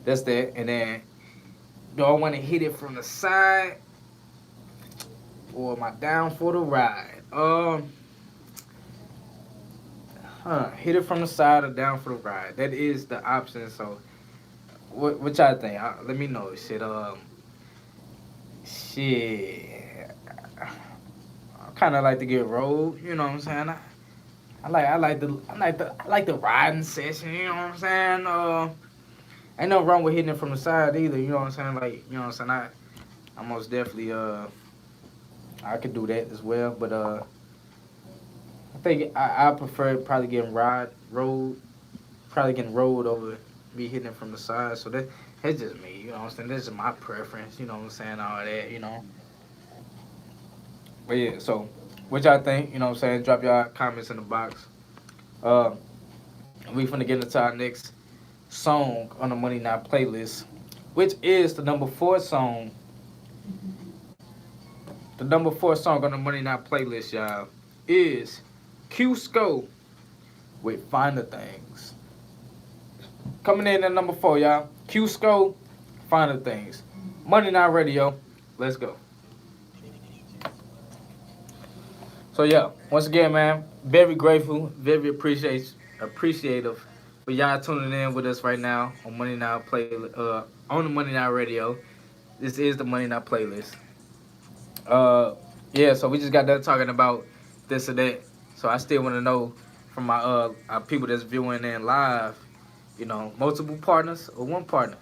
that's that. And then, do I want to hit it from the side or am I down for the ride? Hit it from the side or down for the ride? That is the option. So what y'all think? Let me know. Shit. I kind of like to get rolled. You know what I'm saying? I like the riding session. You know what I'm saying? Ain't no wrong with hitting it from the side either. You know what I'm saying? Like, you know what I'm saying? I most definitely I could do that as well. But I think I prefer probably getting rolled over me hitting it from the side. So that's just me, you know what I'm saying? That's just my preference, you know what I'm saying, all that, you know. But yeah, so what y'all think, you know what I'm saying? Drop y'all comments in the box. We finna get into our next song on the Money Now playlist, which is the number 4 song The number 4 song on the Money Now playlist, y'all, is Cusco with Finer Things. Coming in at number 4, y'all. Cusco, Finer Things. Money Now Radio. Let's go. So yeah, once again, man, very grateful, very appreciative for y'all tuning in with us right now on Money Now on the Money Now Radio. This is the Money Now playlist. Yeah, so we just got done talking about this or that. So I still want to know from my our people that's viewing in live, you know, multiple partners or one partner,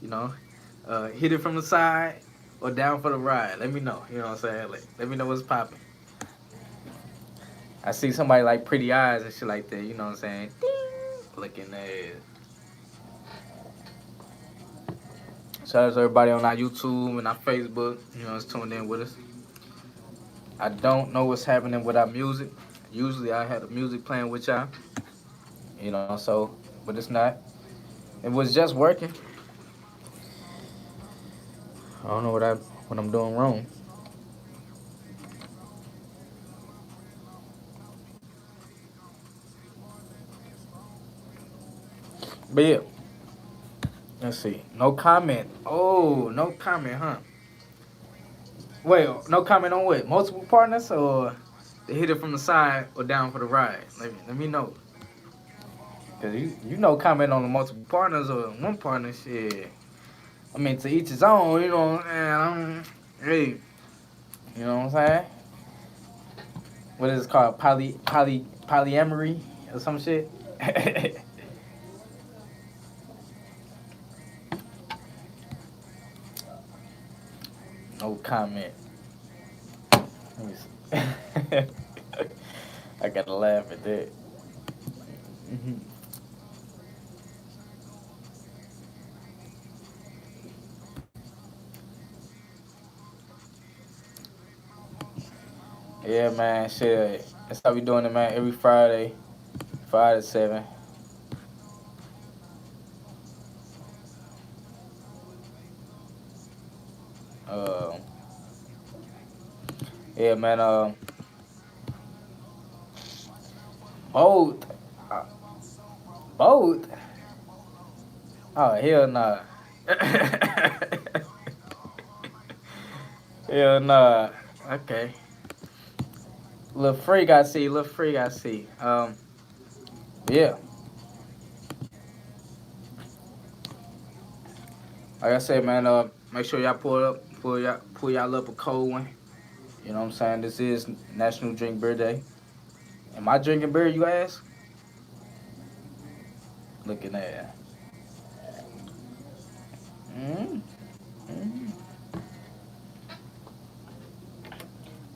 you know, hit it from the side or down for the ride. Let me know, you know what I'm saying? Let me know what's popping. I see somebody like pretty eyes and shit like that, you know what I'm saying? Ding! Looking at. Shout out to everybody on our YouTube and our Facebook, you know, that's tuned in with us. I don't know what's happening with our music. Usually I had the music playing with y'all, you know, so, but it's not. It was just working. I don't know what I'm doing wrong. But yeah, let's see. No comment. Oh, no comment, huh? Wait, no comment on what? Multiple partners or they hit it from the side or down for the ride? Let me know. Cause you know comment on the multiple partners or one partner shit. I mean to each his own, you know what I'm saying? Hey, you know what I'm saying? What is it called? Polyamory or some shit? No comment. Let me see. I gotta laugh at that. Mm-hmm. Yeah, man, shit. That's how we doing it, man. Every Friday, 5 to 7. Yeah, man. Both. Both. Oh hell nah. Hell nah. Okay. Little freak I see. Yeah. Like I said, man. Make sure y'all pull y'all up a cold one. You know what I'm saying? This is National Drink Beer Day. Am I drinking beer, you ask? Looking at. Mm-hmm.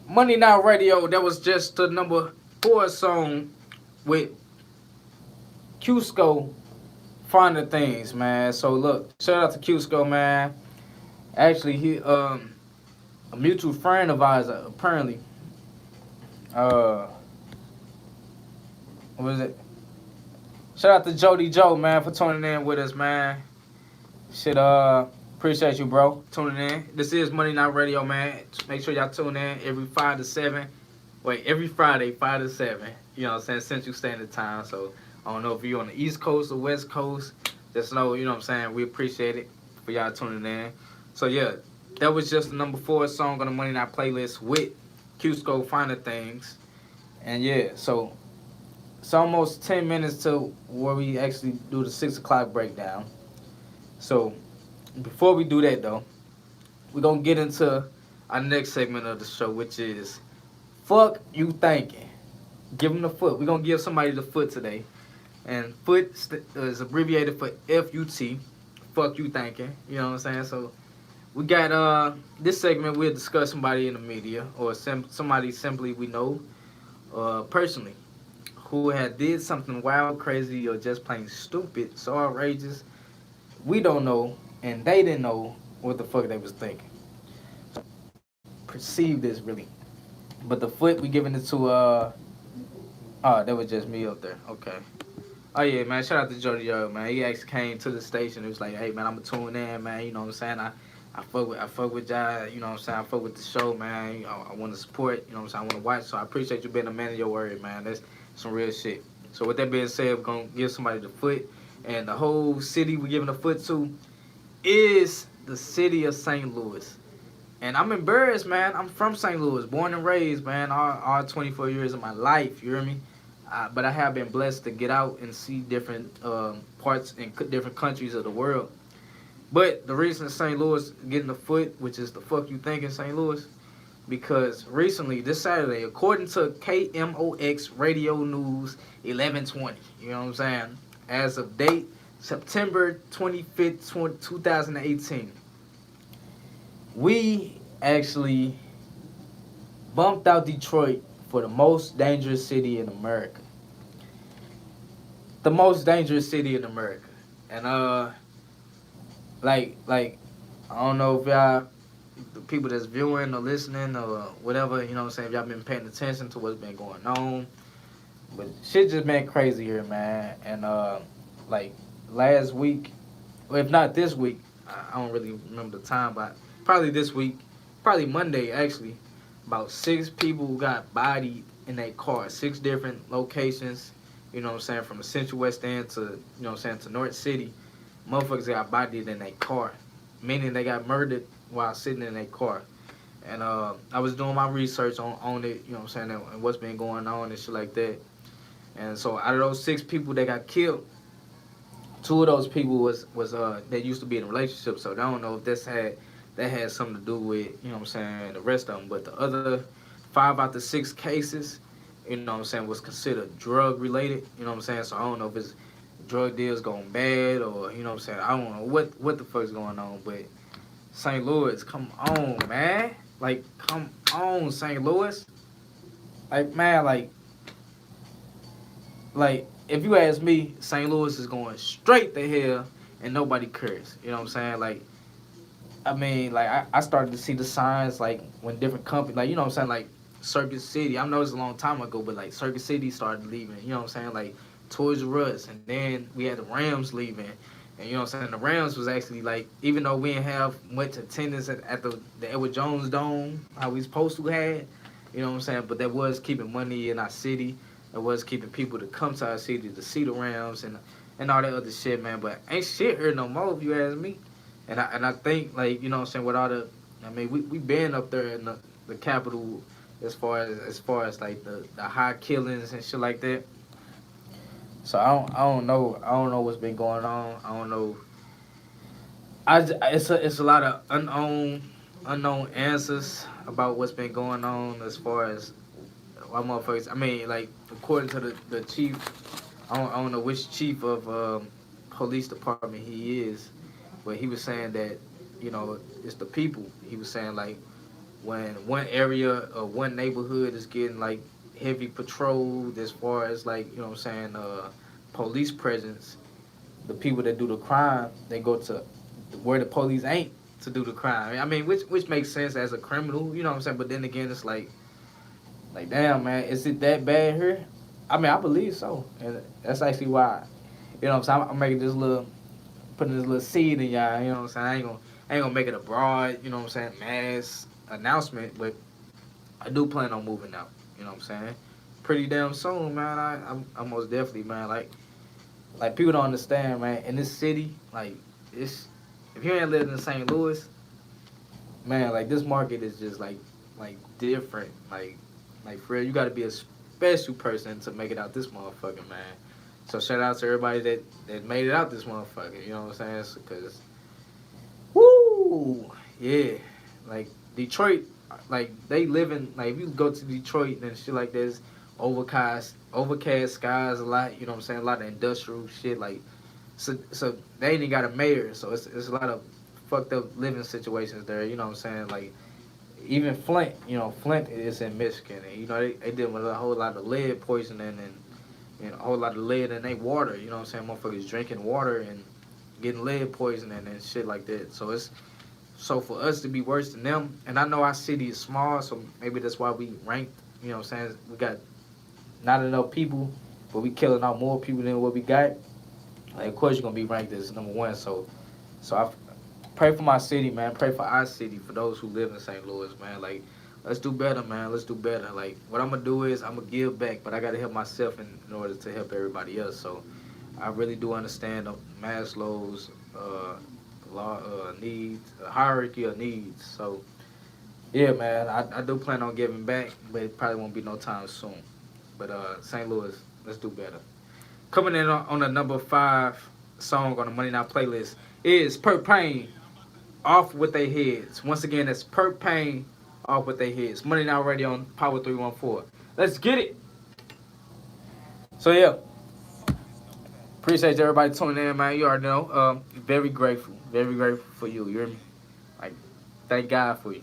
Money Now Radio. That was just the number 4 song with Cusco, Finer Things, man. So look, shout out to Cusco, man. Actually, he a mutual friend of ours apparently. What was it? Shout out to Jody Joe, man, for tuning in with us, man. Shit, appreciate you, bro, tuning in. This is Money Now Radio, man. Make sure y'all tune in every 5 to 7. Wait, every Friday, 5 to 7. You know what I'm saying? Central Standard Time. So I don't know if you're on the East Coast or West Coast. Just know, you know what I'm saying? We appreciate it for y'all tuning in. So yeah, that was just the number 4 song on the Money Now playlist with Cusco, Finer Things. And yeah, so it's almost 10 minutes to where we actually do the 6 o'clock breakdown. So before we do that though, we're going to get into our next segment of the show, which is Fuck You Thinking. Give them the foot. We're going to give somebody the foot today. And foot is abbreviated for FUT. Fuck You Thinking. You know what I'm saying? So we got this segment, we'll discuss somebody in the media or somebody simply we know personally who had did something wild, crazy, or just plain stupid, so outrageous, we don't know, and they didn't know what the fuck they was thinking. Perceive this, really. But the foot, we giving it to, oh, that was just me up there. Okay. Oh, yeah, man, shout out to Jody Yo, man. He actually came to the station. He was like, hey, man, I'm going to tune in, man. You know what I'm saying? I fuck with y'all, you know what I'm saying? I fuck with the show, man. You know, I want to support, you know what I'm saying? I want to watch. So I appreciate you being a man of your word, man. That's some real shit. So with that being said, we're gonna give somebody the foot. And the whole city we're giving the foot to is the city of St. Louis. And I'm embarrassed, man. I'm from St. Louis, born and raised, man, all 24 years of my life, you hear me? But I have been blessed to get out and see different parts and different countries of the world. But the reason St. Louis getting the foot, which is the fuck you think in St. Louis, because recently, this Saturday, according to KMOX Radio News 1120, you know what I'm saying? As of date, September 25th, 2018, we actually bumped out Detroit for the most dangerous city in America. The most dangerous city in America. And like I don't know if y'all, the people that's viewing or listening or whatever, you know what I'm saying, if y'all been paying attention to what's been going on. But shit just been crazy here, man. And like last week, or if not this week, I don't really remember the time, but probably this week, probably Monday actually, about 6 people got bodied in their car, 6 different locations, you know what I'm saying, from the Central West End to, you know what I'm saying, to North City. Motherfuckers got bodied in their car, meaning they got murdered while sitting in their car. And I was doing my research on it, you know what I'm saying, and what's been going on and shit like that. And so out of those 6 people that got killed, 2 of those people was they used to be in a relationship, so I don't know if that had something to do with, you know what I'm saying, the rest of them. But the other 5 out of 6 cases, you know what I'm saying, was considered drug related, you know what I'm saying. So I don't know if it's drug deals going bad or, you know what I'm saying, I don't know what the fuck's going on. But St. Louis, come on, man. Like, come on, St. Louis. Like, man, like, if you ask me, St. Louis is going straight to hell and nobody cares. You know what I'm saying? Like, I mean, like, I started to see the signs, like, when different companies, like, you know what I'm saying, like, Circuit City. I know it's a long time ago, but, like, Circuit City started leaving. You know what I'm saying? Like, Toys R Us. And then we had the Rams leaving. And, you know what I'm saying? The Rams was actually, like, even though we didn't have much attendance at the Edward Jones Dome, how we supposed to have, you know what I'm saying? But that was keeping money in our city. It was keeping people to come to our city to see the Rams and all that other shit, man. But ain't shit here no more, if you ask me. And I think, like, you know what I'm saying, with all the, I mean, we been up there in the capital as far as like the high killings and shit like that. So I don't know what's been going on. I don't know. It's a lot of unknown answers about what's been going on as far as why motherfuckers. I mean, like, according to the chief, I don't know which chief of police department he is, but he was saying that, you know, it's the people. He was saying, like, when one area or one neighborhood is getting, like, heavy patrolled as far as, like, you know what I'm saying, police presence, the people that do the crime, they go to where the police ain't to do the crime. I mean, which makes sense as a criminal, you know what I'm saying? But then again, it's like, damn, man, is it that bad here? I mean, I believe so. And that's actually why, you know what I'm saying, I'm making putting this little seed in y'all, you know what I'm saying? I ain't gonna make it a broad, you know what I'm saying, mass announcement, but I do plan on moving out, you know what I'm saying? Pretty damn soon, man. I'm most definitely, man, like people don't understand, man, in this city, like, it's, if you ain't living in St. Louis, man, like, this market is just, like different, like for real, you gotta be a special person to make it out this motherfucker, man. So shout out to everybody that made it out this motherfucker, you know what I'm saying? Because, woo, yeah, like, Detroit, like, they living, like, if you go to Detroit and shit like this, overcast skies a lot, you know what I'm saying, a lot of industrial shit, like, so they ain't even got a mayor, so it's a lot of fucked up living situations there, you know what I'm saying, like, even Flint, you know, Flint is in Michigan, and, you know, they deal with a whole lot of lead poisoning and, you know, a whole lot of lead in their water, you know what I'm saying, motherfuckers drinking water and getting lead poisoning and shit like that, so for us to be worse than them, and I know our city is small, so maybe that's why we ranked, you know what I'm saying, we got not enough people, but we killing out more people than what we got. Like, of course you're gonna be ranked as number 1, so pray for my city, man. Pray for our city, for those who live in St. Louis, man. Like, let's do better, man. Let's do better. Like, what I'm gonna do is I'm gonna give back, but I gotta help myself in order to help everybody else. So, I really do understand Maslow's needs, hierarchy of needs. So, yeah, man, I do plan on giving back, but it probably won't be no time soon. But St. Louis, let's do better. Coming in on the number 5 song on the Money Now playlist is Perk Pain, Off With Their Heads. Once again, that's Perk Pain, Off With Their Heads. Money Now Radio on Power 314. Let's get it. So, yeah. Appreciate everybody tuning in, man. You already know. Very grateful. Very grateful for you. You hear me? Like, thank God for you.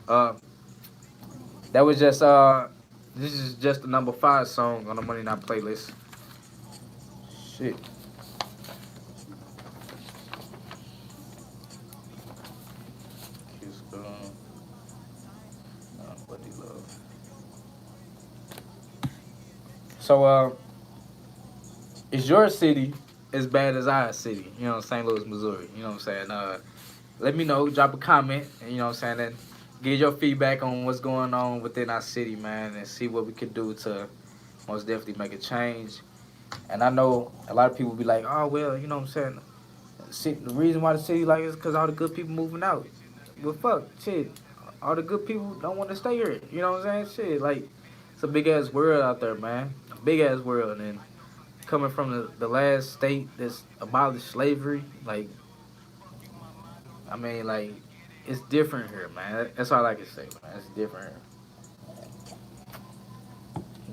That was just, this is just the number 5 song on the Money Now playlist. Shit. So, is your city as bad as our city? You know, St. Louis, Missouri. You know what I'm saying? Let me know. Drop a comment. And, you know what I'm saying? And give your feedback on what's going on within our city, man, and see what we can do to most definitely make a change. And I know a lot of people be like, oh, well, you know what I'm saying? The reason why the city like is because all the good people moving out. Well, fuck, shit. All the good people don't want to stay here. You know what I'm saying? Shit, like, it's a big-ass world out there, man. A big-ass world. And coming from the last state that's abolished slavery, like, I mean, like, it's different here, man. That's all I can say, man. It's different here.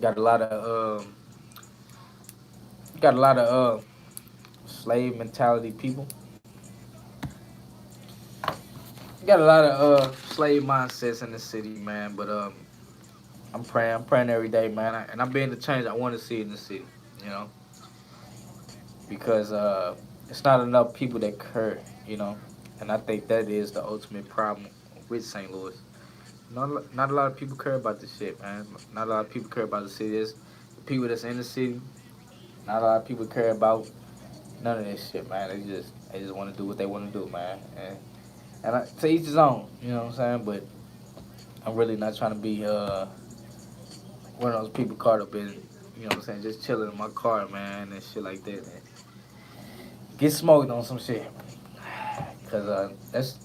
Got a lot of slave mentality people. Got a lot of slave mindsets in the city, man. But I'm praying every day, man. And I'm being the change I want to see in the city, you know, because it's not enough people that care, you know, and I think that is the ultimate problem with St. Louis. Not a lot of people care about this shit, man. Not a lot of people care about the city. It's the people that's in the city. Not a lot of people care about none of this shit, man. They just want to do what they want to do, man. And to each his own, you know what I'm saying? But I'm really not trying to be one of those people caught up in, you know what I'm saying, just chilling in my car, man, and shit like that. And get smoked on some shit. Because that's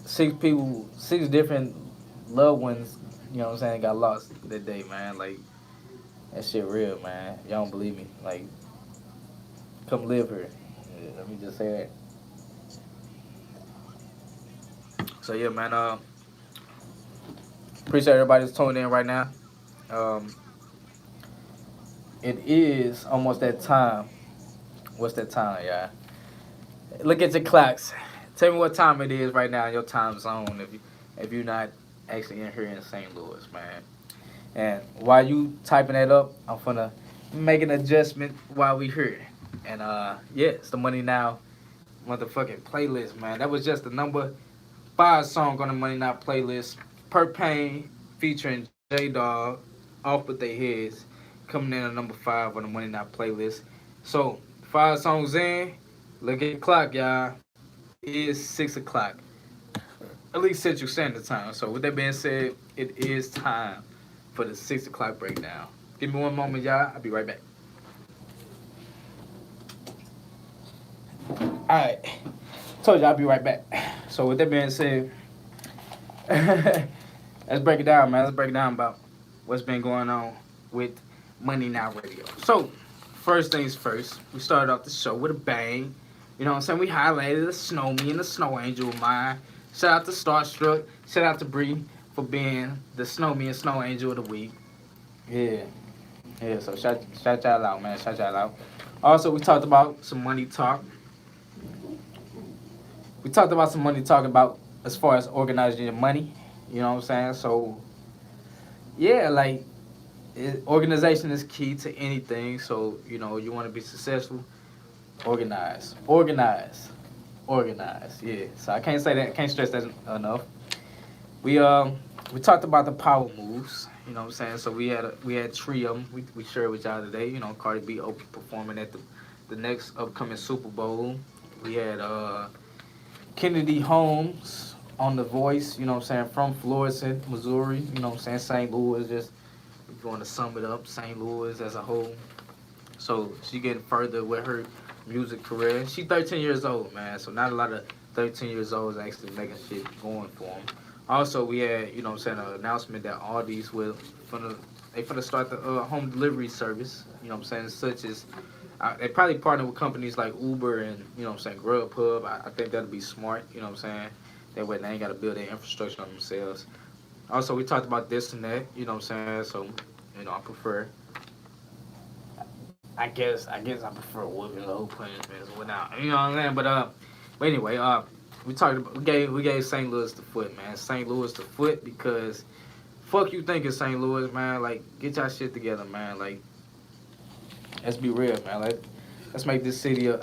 6 different loved ones, you know what I'm saying, got lost that day, man. Like, that shit real, man. Y'all don't believe me. Like, come live here. Yeah, let me just say that. So, yeah, man, appreciate everybody that's tuning in right now. It is almost that time. What's that time, y'all? Look at your clocks. Tell me what time it is right now in your time zone if you're not actually in here in St. Louis, man. And while you typing that up, I'm finna make an adjustment while we here. And yeah, it's the Money Now motherfucking playlist, man. That was just the number 5 song on the Money Now playlist. Perk Pain featuring J-Dog, Off With Their Heads, coming in at number 5 on the Money Now playlist. So 5 songs in. Look at the clock, y'all. It is 6 o'clock. At least Central Standard Time. So with that being said, it is time for the 6 o'clock breakdown. Give me one moment, y'all. I'll be right back. Alright. Told you I'll be right back. So with that being said, let's break it down, man. Let's break it down about what's been going on with Money Now Radio. So, first things first, we started off the show with a bang. You know what I'm saying? We highlighted the Snow Me and the Snow Angel of mine. Shout out to Starstruck. Shout out to Bree for being the Snow Me and Snow Angel of the week. Yeah. Yeah, so shout y'all out, man. Shout y'all out. Also, we talked about some money talk. We talked about some money talk about as far as organizing your money. You know what I'm saying? So, yeah, like, organization is key to anything. So, you know, you want to be successful, organize. Yeah. So I can't say that. Can't stress that enough. We talked about the power moves. You know what I'm saying? So we had 3 of them. We shared with y'all today. You know, Cardi B open performing at the next upcoming Super Bowl. We had Kennedy Holmes on The Voice, you know what I'm saying, from Florissant, Missouri, you know what I'm saying, St. Louis, just if you want to sum it up, St. Louis as a whole. So she getting further with her music career. She 13 years old, man, so not a lot of 13 years olds actually making shit going for them. Also, we had, you know what I'm saying, an announcement that Aldi's will, they finna start the home delivery service, you know what I'm saying, such as they probably partner with companies like Uber and, you know what I'm saying, Grubhub. I think that'd be smart, you know what I'm saying. That way they ain't got to build their infrastructure on themselves. Also, we talked about this and that, you know what I'm saying. So, you know, I prefer. I guess I prefer whooping low punishments without, you know what I'm saying. But anyway, we talked about we gave St. Louis the foot, man. St. Louis the foot because fuck you think it's St. Louis, man. Like, get y'all shit together, man. Like, let's be real, man. Let's make this city a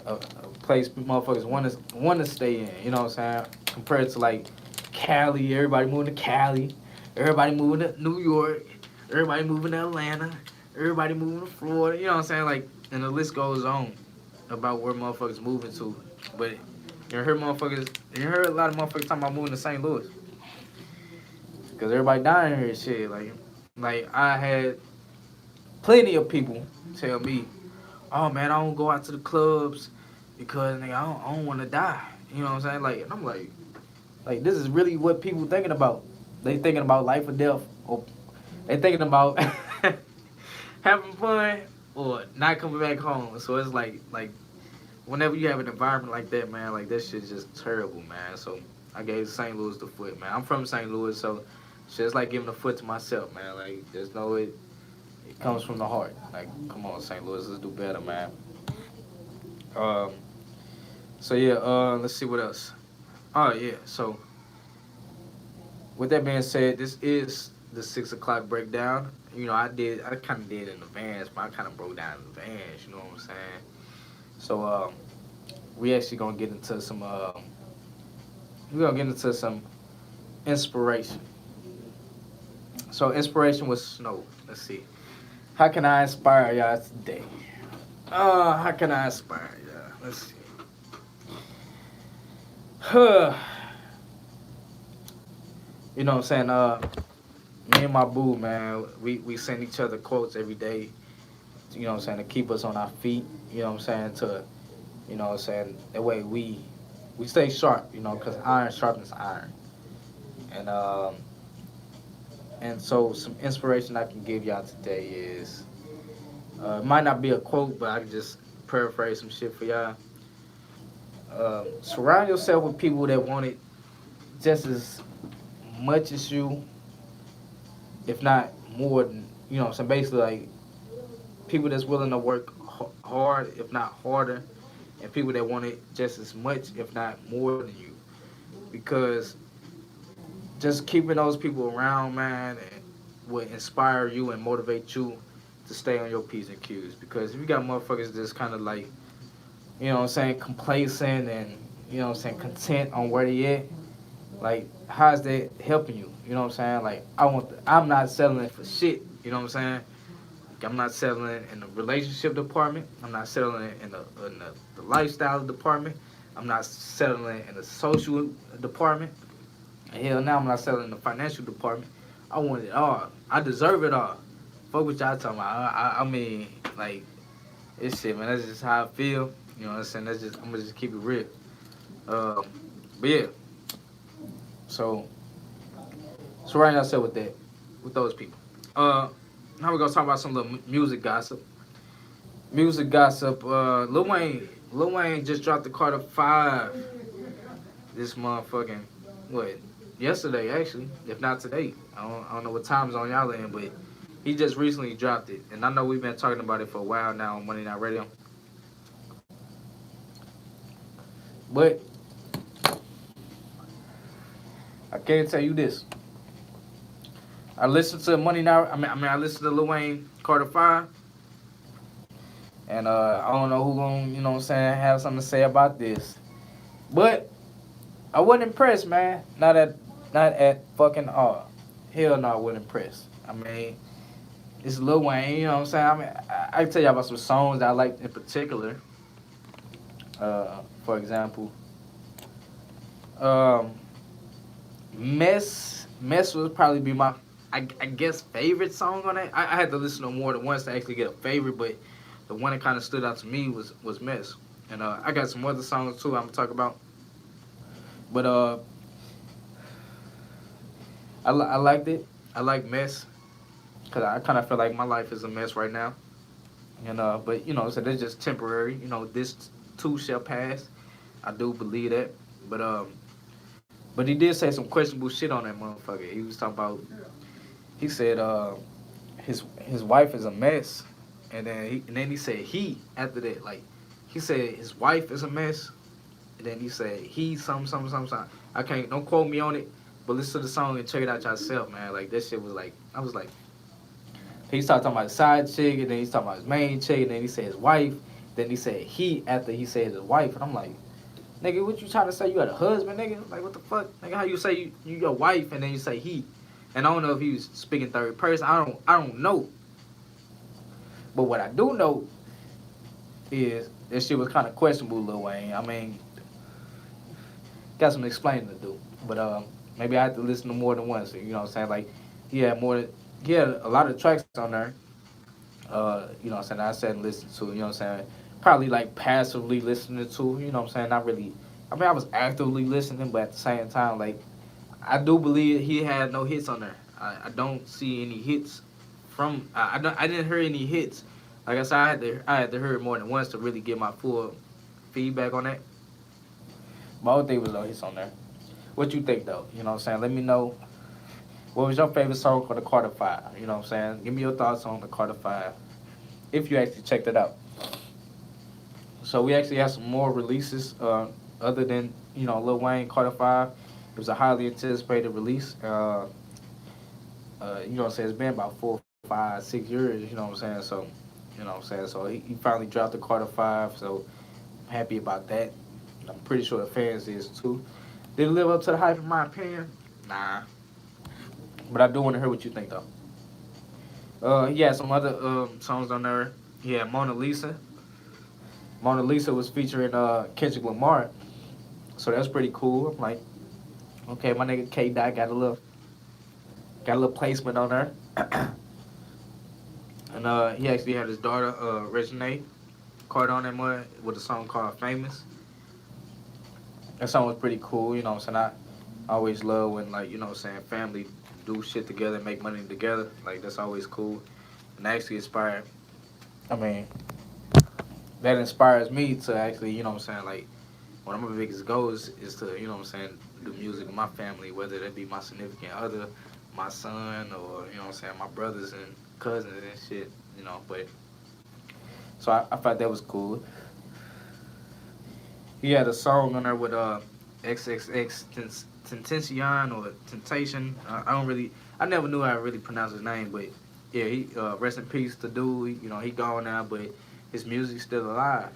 place motherfuckers want to stay in. You know what I'm saying? Compared to like Cali, everybody moving to Cali, everybody moving to New York, everybody moving to Atlanta, everybody moving to Florida. You know what I'm saying? Like, and the list goes on about where motherfuckers moving to. But you heard a lot of motherfuckers talking about moving to St. Louis because everybody dying here and shit. Like I had plenty of people tell me, oh man, I don't go out to the clubs because nigga, I don't want to die. You know what I'm saying? Like, and I'm like this is really what people thinking about. They thinking about life or death, or they thinking about having fun or not coming back home. So it's like whenever you have an environment like that, man, like that shit's just terrible, man. So I gave St. Louis the foot, man. I'm from St. Louis, so shit's like giving a foot to myself, man. Like, there's no it comes from the heart. Like, come on, St. Louis, let's do better, man. So yeah, let's see what else. Oh yeah, so with that being said, this is the 6 o'clock breakdown. You know, I kind of did in advance, but I kind of broke down in advance. You know what I'm saying? So we actually gonna get into some inspiration. So inspiration was snow. Let's see. How can I inspire y'all today? How can I inspire y'all? Let's see. You know what I'm saying? Me and my boo, man, we send each other quotes every day, you know what I'm saying, to keep us on our feet, you know what I'm saying, you know what I'm saying, that way we stay sharp, you know, because iron sharpens iron. And so some inspiration I can give y'all today is, it might not be a quote, but I can just paraphrase some shit for y'all. Surround yourself with people that want it just as much as you, if not more than, you know what I'm saying, basically like people that's willing to work hard, if not harder, and people that want it just as much, if not more than you. Because just keeping those people around, man, would inspire you and motivate you to stay on your P's and Q's. Because if you got motherfuckers that's kind of like, you know what I'm saying, complacent and, you know what I'm saying, content on where they at, like, how's that helping you? You know what I'm saying? Like, I'm not settling for shit. You know what I'm saying? Like, I'm not settling in the relationship department. I'm not settling in the lifestyle department. I'm not settling in the social department. And hell, now I'm not settling in the financial department. I want it all. I deserve it all. Fuck what y'all talking about. I mean, like, it's shit, man. That's just how I feel. You know what I'm saying? I'm gonna just keep it real. But yeah. So surround yourself with that, with those people. Now we're gonna talk about some little music gossip. Music gossip. Lil Wayne just dropped the Carter 5. This motherfucking yesterday actually, if not today. I don't know what time zone y'all in, but he just recently dropped it, and I know we've been talking about it for a while now on MoneyNow Radio. But I can't tell you this. I listened to I listened to Lil Wayne Carter 5. And I don't know who gonna, you know what I'm saying, have something to say about this. But I wasn't impressed, man. Not at fucking all. Hell no, I wasn't impressed. I mean, it's Lil Wayne, you know what I'm saying? I mean, I can tell you about some songs that I liked in particular. For example, Um, Mess would probably be my, I guess, favorite song on it. I had to listen to more than once to actually get a favorite, but the one that kind of stood out to me was Mess. And I got some other songs too I'm gonna talk about. But I liked it. I like Mess because I kind of feel like my life is a mess right now. And but so that's just temporary. This too shall pass. I do believe that. But but he did say some questionable shit on that motherfucker. He was talking about. He said his wife is a mess, and then he said he after that, like he said his wife is a mess, and then he said he some. I can't, don't quote me on it, but listen to the song and check it out yourself, man. Like that shit was like, I was like, he started talking about his side chick, and then he's talking about his main chick, and then he said his wife, then he said he after he said his wife, and I'm like, nigga, what you trying to say? You got a husband, nigga? Like what the fuck, nigga? How you say you your wife and then you say he? And I don't know if he was speaking third person. I don't know. But what I do know is that shit was kind of questionable, Lil Wayne. I mean, got some explaining to do. But maybe I had to listen to more than once. You know what I'm saying? Like he had a lot of tracks on there. You know what I'm saying? I sat and listened to. You know what I'm saying? Probably like passively listening to. You know what I'm saying? Not really. I mean, I was actively listening, but at the same time, like I do believe he had no hits on there. I don't see any hits from. I didn't hear any hits. Like I said, I had to hear it more than once to really get my full feedback on that. But I don't think it was no hits on there. What you think though? You know what I'm saying? Let me know. What was your favorite song for the Carter Five? You know what I'm saying? Give me your thoughts on the Carter Five, if you actually checked it out. So we actually have some more releases other than Lil Wayne Carter Five. It was a highly anticipated release. You know what I'm saying? It's been about 4, 5, 6 years. You know what I'm saying? So So he finally dropped the Carter Five. So I'm happy about that. I'm pretty sure the fans is too. Did it live up to the hype in my opinion? Nah. But I do want to hear what you think though. He had some other songs on there. He had Mona Lisa. Mona Lisa was featuring Kendrick Lamar. So that's pretty cool. I'm like, okay, my nigga K Dot got a little placement on there. And he actually had his daughter Reginae Carter on that mud with a song called Famous. That song was pretty cool. You know what I'm saying? I always love when, like, you know what I'm saying, family do shit together, make money together. Like, that's always cool. And actually inspired, I mean, that inspires me to actually, you know what I'm saying, like, one of my biggest goals is to, you know what I'm saying, do music with my family, whether that be my significant other, my son, or, you know what I'm saying, my brothers and cousins and shit, but, so I thought that was cool. He had a song on there with XXX Tentacion or Temptation. I never knew how to really pronounce his name, but yeah, he rest in peace to dude. He gone now, but his music's still alive.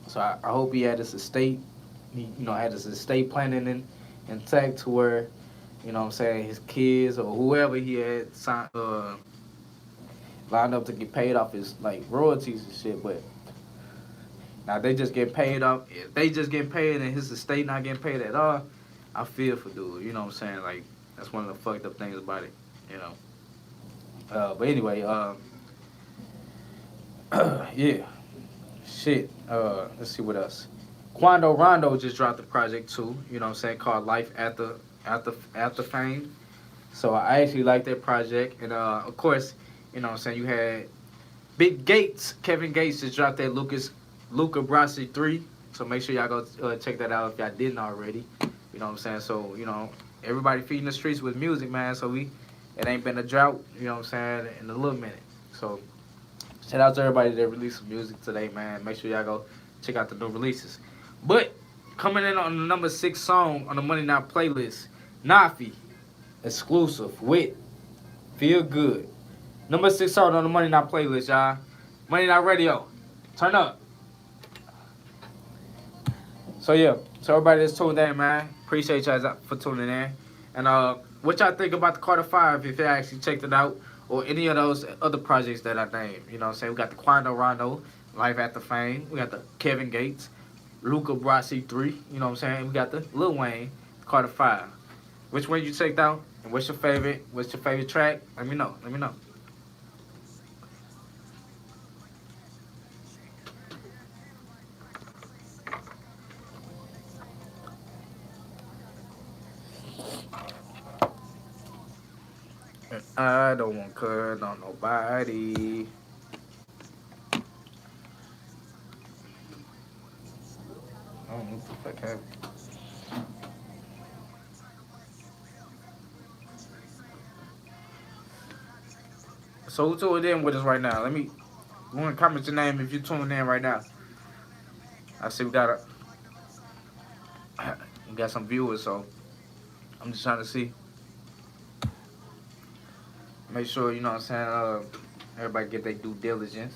So I hope he had his estate. He had his estate planning intact to where, you know what I'm saying, his kids or whoever he had signed, lined up to get paid off his like royalties and shit, but. Now they just get paid off. If they just get paid and his estate not getting paid at all, I feel for dude. You know what I'm saying? Like that's one of the fucked up things about it. But anyway, yeah, shit. Let's see what else. Quando Rondo just dropped a project too. You know what I'm saying? Called Life After Fame. So I actually like that project, and of course, you know what I'm saying. You had Big Gates. Kevin Gates just dropped that Luca Brasi 3. So make sure y'all go check that out if y'all didn't already. You know what I'm saying? So, everybody feeding the streets with music, man. So it ain't been a drought, you know what I'm saying, in a little minute. So shout out to everybody that released some music today, man. Make sure y'all go check out the new releases. But coming in on the number 6 song on the Money Now playlist, Nafi, exclusive with Feel Good. Number 6 song on the Money Now playlist, y'all. Money Now Radio. Turn up. So yeah, so everybody that's tuned in, man, appreciate y'all for tuning in. And what y'all think about the Carter 5 if you actually checked it out, or any of those other projects that I named. You know what I'm saying? We got the Quando Rondo, Life After Fame. We got the Kevin Gates, Luca Brasi 3. You know what I'm saying? We got the Lil Wayne, Carter 5. Which one you checked out? And what's your favorite? What's your favorite track? Let me know. Let me know. I don't want to cut on nobody. I don't know what the fuck happened. So who tuned in with us right now? Let me. You want to comment your name if you tuned in right now. I see we got some viewers, so I'm just trying to see. Make sure you know what I'm saying. Everybody get their due diligence.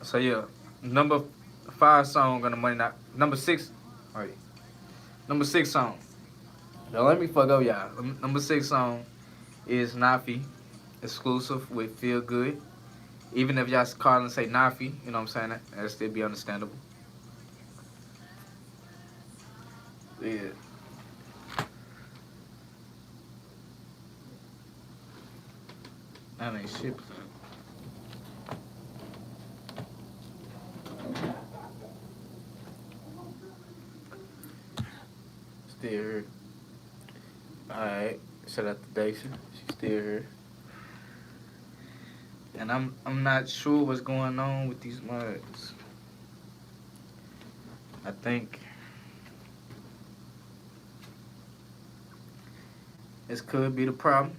So yeah, number 5 song on the Money Now. Number 6. All right. Number 6 song. Now let me fuck up y'all. Number 6 song is Nafi, exclusive with Feel Good. Even if y'all call and say Nafi, you know what I'm saying? That'll still be understandable. Yeah. That ain't shit. Still here. Alright. Shout out to Daisha. She's still here. And I'm not sure what's going on with these mugs. I think this could be the problem.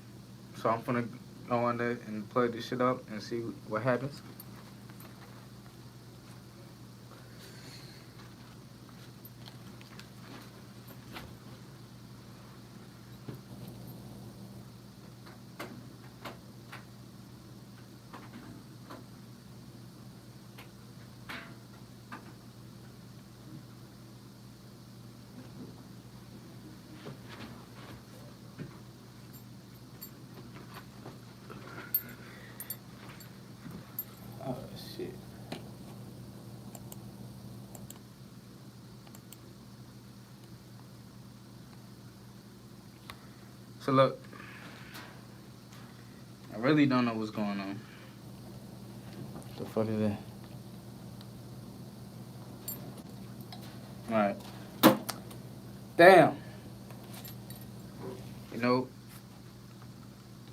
So I'm gonna go on there and plug this shit up and see what happens. Oh shit. So look, I really don't know what's going on. The fuck is that? Alright. Damn. You know,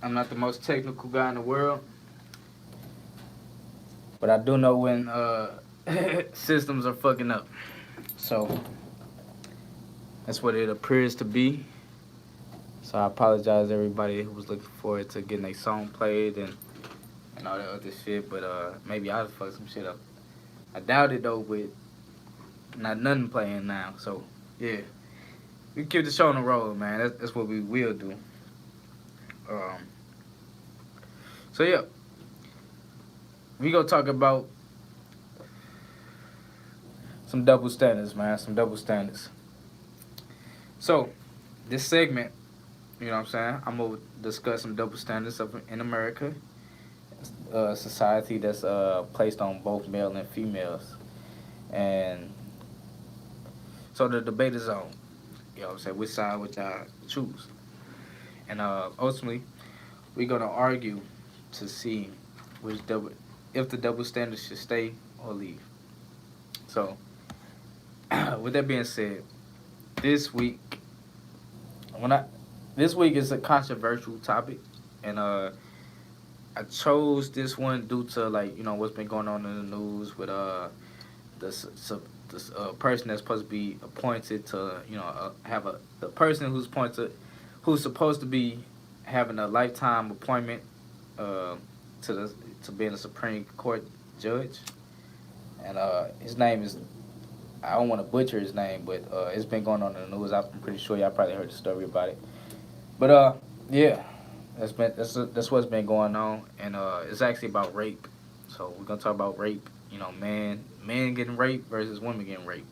I'm not the most technical guy in the world. But I do know when systems are fucking up. So that's what it appears to be. So I apologize to everybody who was looking forward to getting a song played and all that other shit. But maybe I'll fuck some shit up. I doubt it though, with not nothing playing now. So yeah, we keep the show on the road, man. That's what we will do. So yeah, we gonna talk about some double standards, man. Some double standards. So this segment, you know what I'm saying? I'm gonna discuss some double standards in America, society that's placed on both male and females, and so the debate is on. You know what I'm saying? Which side would y'all choose? And ultimately, we're gonna argue to see if the double standard should stay or leave. So, with that being said, this week is a controversial topic, and I chose this one due to, like, you know, what's been going on in the news with this person that's supposed to be appointed to, you know, the person who's supposed to be having a lifetime appointment to being a Supreme Court judge, and his name is, I don't want to butcher his name, but it's been going on in the news. I'm pretty sure y'all probably heard the story about it. But yeah, that's what's been going on, and it's actually about rape. So we're gonna talk about rape. You know, men getting raped versus women getting raped.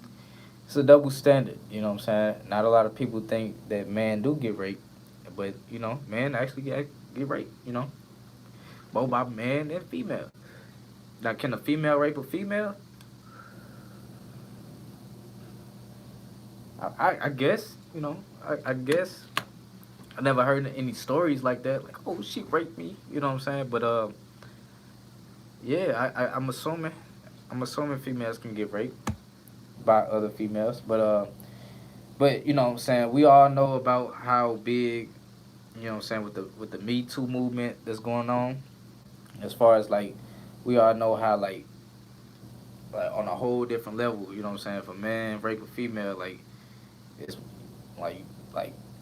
It's a double standard. You know what I'm saying? Not a lot of people think that men do get raped, but you know, men actually get raped. You know, both by men and female. Like, can a female rape a female? I guess, I guess. I never heard any stories like that. Like, oh, she raped me. You know what I'm saying? But yeah, I'm assuming females can get raped by other females. But you know what I'm saying, we all know about how big, you know what I'm saying, with the Me Too movement that's going on. As far as like, we all know how like on a whole different level. You know what I'm saying? If a man rape a female, like it's like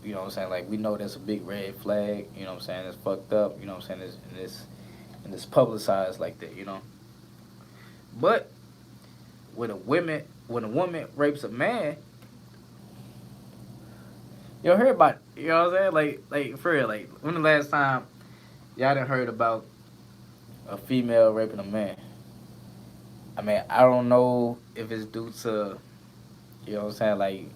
you know what I'm saying, like we know that's a big red flag. You know what I'm saying? It's fucked up. You know what I'm saying? And it's publicized like that. But when a woman rapes a man, you don't hear about it. You know what I'm saying? Like for real. Like, when the last time y'all done heard about a female raping a man? I mean, I don't know if it's due to, you know what I'm saying, like,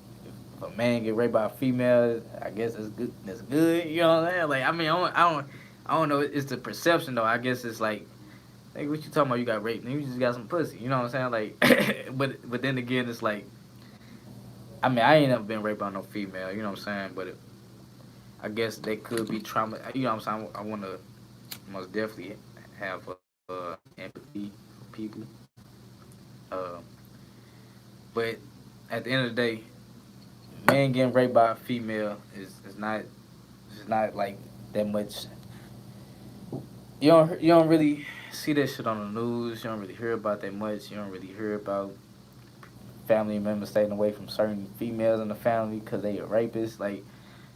if a man get raped by a female, I guess it's good. That's good. You know what I'm saying? Like, I mean, I don't know. It's the perception though. I guess it's like, what you talking about? You got raped, and you just got some pussy. You know what I'm saying? Like, but then again, it's like, I mean, I ain't never been raped by no female. You know what I'm saying? But I guess they could be trauma. You know what I'm saying? I want to most definitely have empathy for people. Uh, but at the end of the day, man getting raped by a female is not like that much. You don't really see that shit on the news. You don't really hear about that much. You don't really hear about family members staying away from certain females in the family because they are rapists. Like,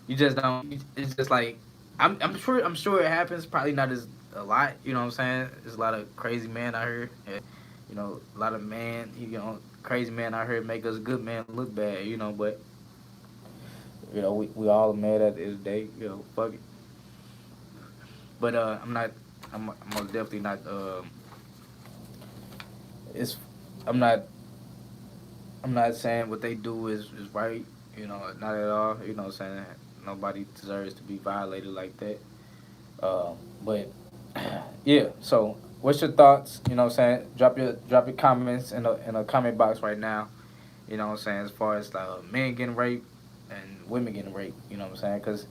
you just don't. It's just like, I'm sure it happens. Probably not as a lot. You know what I'm saying? There's a lot of crazy men out here. A lot of crazy men out here make us good men look bad. But we all are mad at the end of the day. Fuck it. But I'm not. I'm most definitely not. It's. I'm not. I'm not saying what they do is right. Not at all. What I'm saying, nobody deserves to be violated like that. But yeah. So, what's your thoughts? What I'm saying, drop your comments in the comment box right now. What I'm saying, as far as men getting raped and women getting raped. What I'm saying, because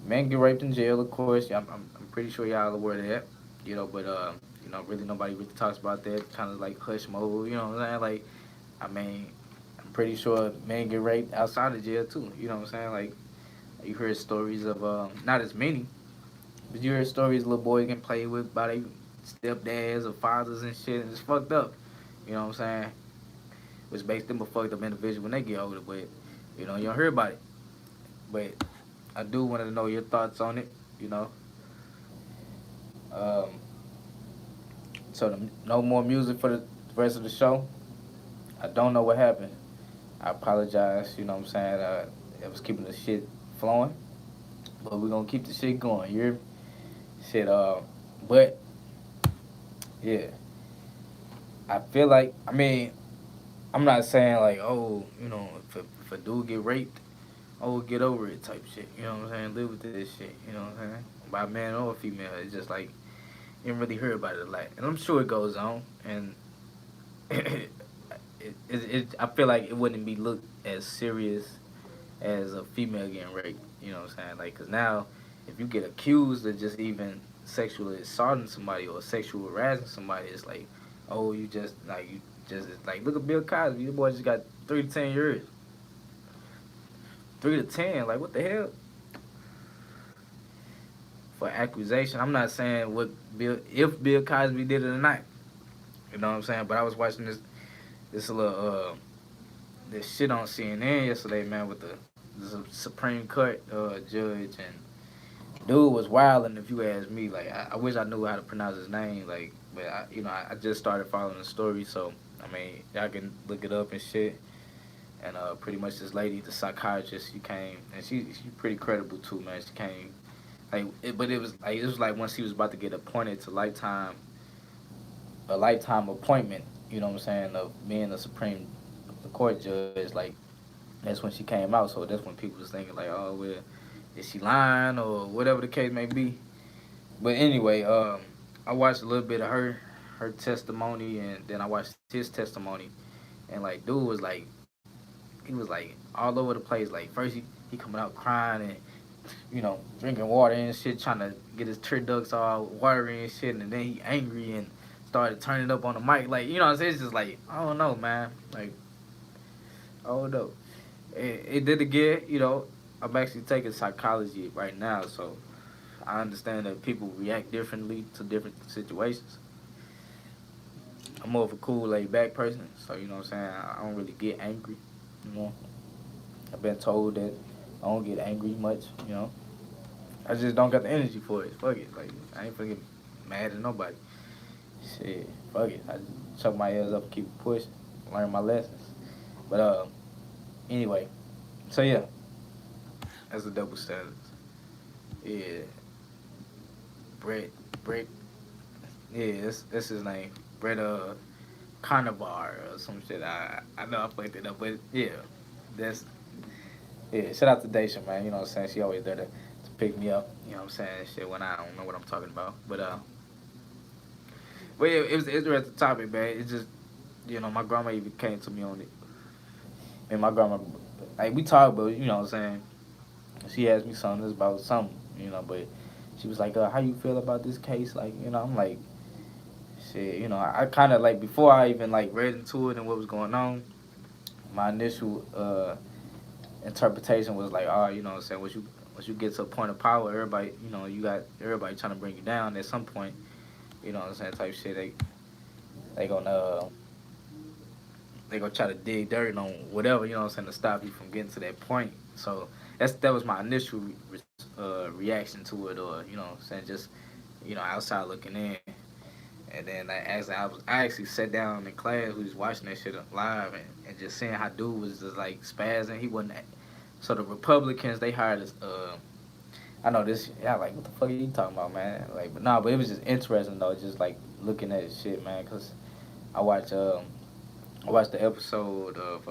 men get raped in jail, of course. Yeah, I'm pretty sure y'all aware of that. But really nobody really talks about that. Kind of like hush mode. What I'm saying? Like, I mean, I'm pretty sure men get raped outside of jail too. What I'm saying? Like, you hear stories of not as many, but you hear stories of little boys getting played with by their stepdads or fathers and shit, and it's fucked up. What I'm saying? Which makes them a fucked up individual when they get older. But you don't hear about it. But I do want to know your thoughts on it. You know. Um, no more music for the rest of the show. I don't know what happened. I apologize. What I'm saying? I was keeping the shit flowing, but we're gonna keep the shit going. You hear me? Shit. But yeah, I feel like. I mean, I'm not saying like, oh, if a dude get raped, oh, get over it type shit. You know what I'm saying? Live with this shit. You know what I'm saying? By a man or a female, it's just like, you don't really hear about it a lot, and I'm sure it goes on. And I feel like it wouldn't be looked as serious as a female getting raped. You know what I'm saying? Like, cause now, if you get accused of just even sexually assaulting somebody or sexual harassing somebody, it's like, oh, you just look at Bill Cosby. The boy just got 3 to 10 years. 3 to 10, like, what the hell? For accusation. I'm not saying if Bill Cosby did it or not. You know what I'm saying? But I was watching this little this shit on CNN yesterday, man, with the Supreme Court judge, and dude was wilding. If you ask me, like, I wish I knew how to pronounce his name, like, but I just started following the story, so I mean, y'all can look it up and shit. And pretty much this lady, the psychiatrist, she came, and she's pretty credible too, man. She came, but it was like once he was about to get appointed to a lifetime appointment. You know what I'm saying, of being a Supreme Court judge. Like, that's when she came out. So that's when people was thinking like, oh well, is she lying or whatever the case may be. But anyway, I watched a little bit of her her testimony, and then I watched his testimony, and like dude was like he was like all over the place. Like first he coming out crying and drinking water and shit, trying to get his tear ducts all watery and shit, and then he angry and started turning up on the mic. Like it's just like I don't know, man. Like I don't know. It did again. I'm actually taking psychology right now, so I understand that people react differently to different situations. I'm more of a cool, laid back person, so you know what I'm saying. I don't really get angry. You know, I've been told that I don't get angry much. I just don't got the energy for it. Fuck it, like I ain't finna get mad at nobody. Shit, fuck it. I just chuck my ears up and keep pushing, learn my lessons. But anyway, so yeah, that's a double standard. Yeah, Brett, Brett. Yeah, that's his name. Brett Carnivar or some shit. I know I fucked it up, but yeah, that's yeah. Shout out to Daisha, man. You know what I'm saying? She always there to pick me up. You know what I'm saying? Shit when I don't know what I'm talking about. But yeah, it was an interesting topic, man. It just my grandma even came to me on it, and my grandma like we talked, but you know what I'm saying. She asked me something about something, but she was like, "How you feel about this case?" Like, I'm like, shit, I kind of like before I even like read into it and what was going on, my initial interpretation was like, oh, what I'm saying, once you get to a point of power, everybody, you got everybody trying to bring you down at some point, what I'm saying, type shit. They gonna they gonna try to dig dirt on whatever, what I'm saying, to stop you from getting to that point. So that was my initial reaction to it, or what I'm saying, just outside looking in. And then I actually sat down in class. We was watching that shit live, and just seeing how dude was just like spazzing. He wasn't. So the Republicans, they hired this. I know this. Yeah, like what the fuck are you talking about, man? Like, but nah, but it was just interesting though, just like looking at shit, man. Cause I watched I watched the episode of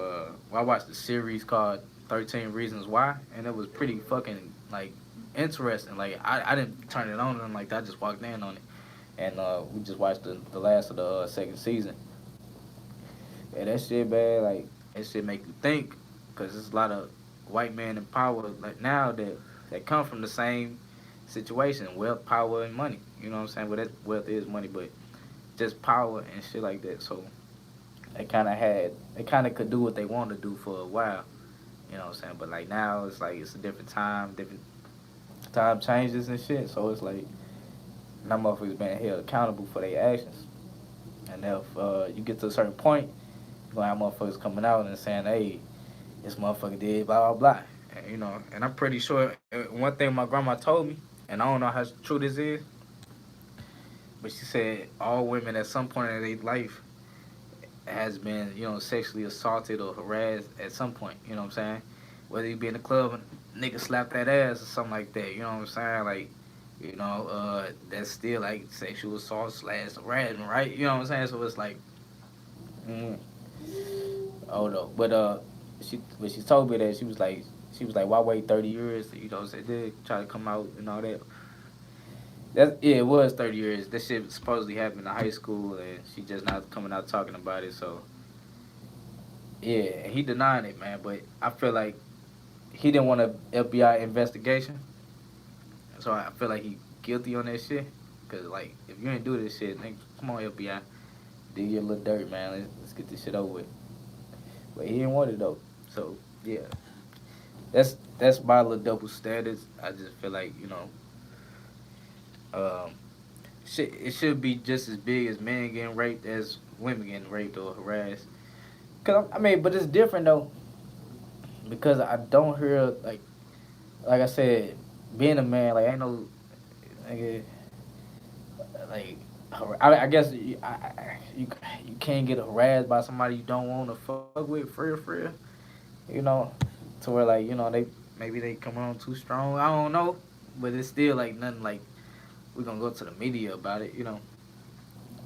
I watched the series called 13 Reasons Why, and it was pretty fucking like interesting. Like I didn't turn it on and like that. I just walked in on it, and we just watched the last of the second season. Yeah, that shit bad. Like that shit make you think, cause there's a lot of white men in power like now that come from the same situation, wealth, power, and money. You know what I'm saying? Well, that wealth is money, but just power and shit like that. So they kind of could do what they want to do for a while. You know what I'm saying? But like now, it's like it's a different time changes and shit. So it's like now motherfuckers being held accountable for their actions. And if you get to a certain point, you're gonna have motherfuckers coming out and saying, "Hey, this motherfucker did blah blah blah." And, and I'm pretty sure one thing my grandma told me, and I don't know how true this is, but she said all women at some point in their life has been, sexually assaulted or harassed at some point. You know what I'm saying? Whether you be in the club and nigga slap that ass or something like that. You know what I'm saying? Like, that's still like sexual assault slash harassment, right? You know what I'm saying? So it's like, mm, oh no. But she told me that she was like, why wait 30 years? Say they try to come out and all that. Yeah, it was 30 years. This shit supposedly happened in high school, and she just not coming out talking about it. So yeah, he denying it, man. But I feel like he didn't want a FBI investigation, so I feel like he guilty on that shit. Cause like if you ain't do this shit, nigga, come on FBI, do your little dirt, man. Let's get this shit over with. But he didn't want it though. So yeah, that's my little double standards. I just feel like um, it should be just as big as men getting raped as women getting raped or harassed. Cause I mean, but it's different though because I don't hear like I said, being a man like ain't no nigga like I guess you can't get harassed by somebody you don't want to fuck with for real, you know, to where like they come on too strong. I don't know, but it's still like nothing like we're gonna go to the media about it.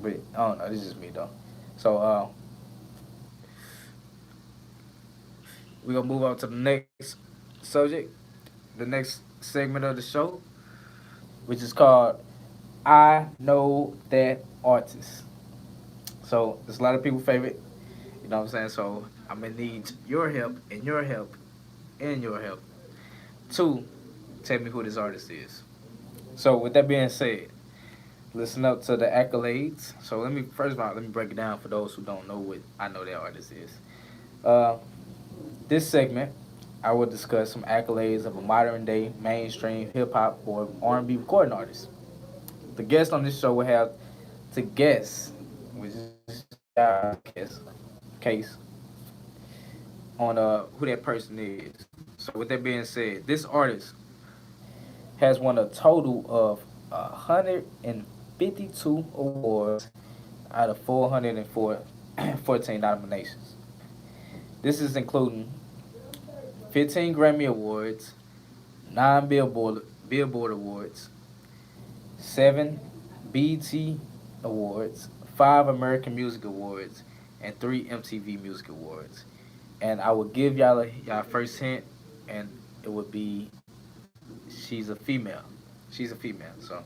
But I don't know. This is just me though. So we're gonna move on to the next subject, the next segment of the show, which is called "I Know That Artist." So it's a lot of people favorite. You know what I'm saying? So I'm gonna need your help and your help and your help to tell me who this artist is. So with that being said, listen up to the accolades. So let me first of all let me break it down for those who don't know what I know that artist is. Uh, this segment, I will discuss some accolades of a modern day mainstream hip hop or R&B recording artist. The guest on this show will have to guess, which is our case on who that person is. So with that being said, this artist has won a total of 152 awards out of 414 nominations. This is including 15 Grammy Awards, 9 Billboard Awards, 7 BET Awards, 5 American Music Awards, and 3 MTV Music Awards. And I will give y'all first hint, and it would be she's a female. She's a female. So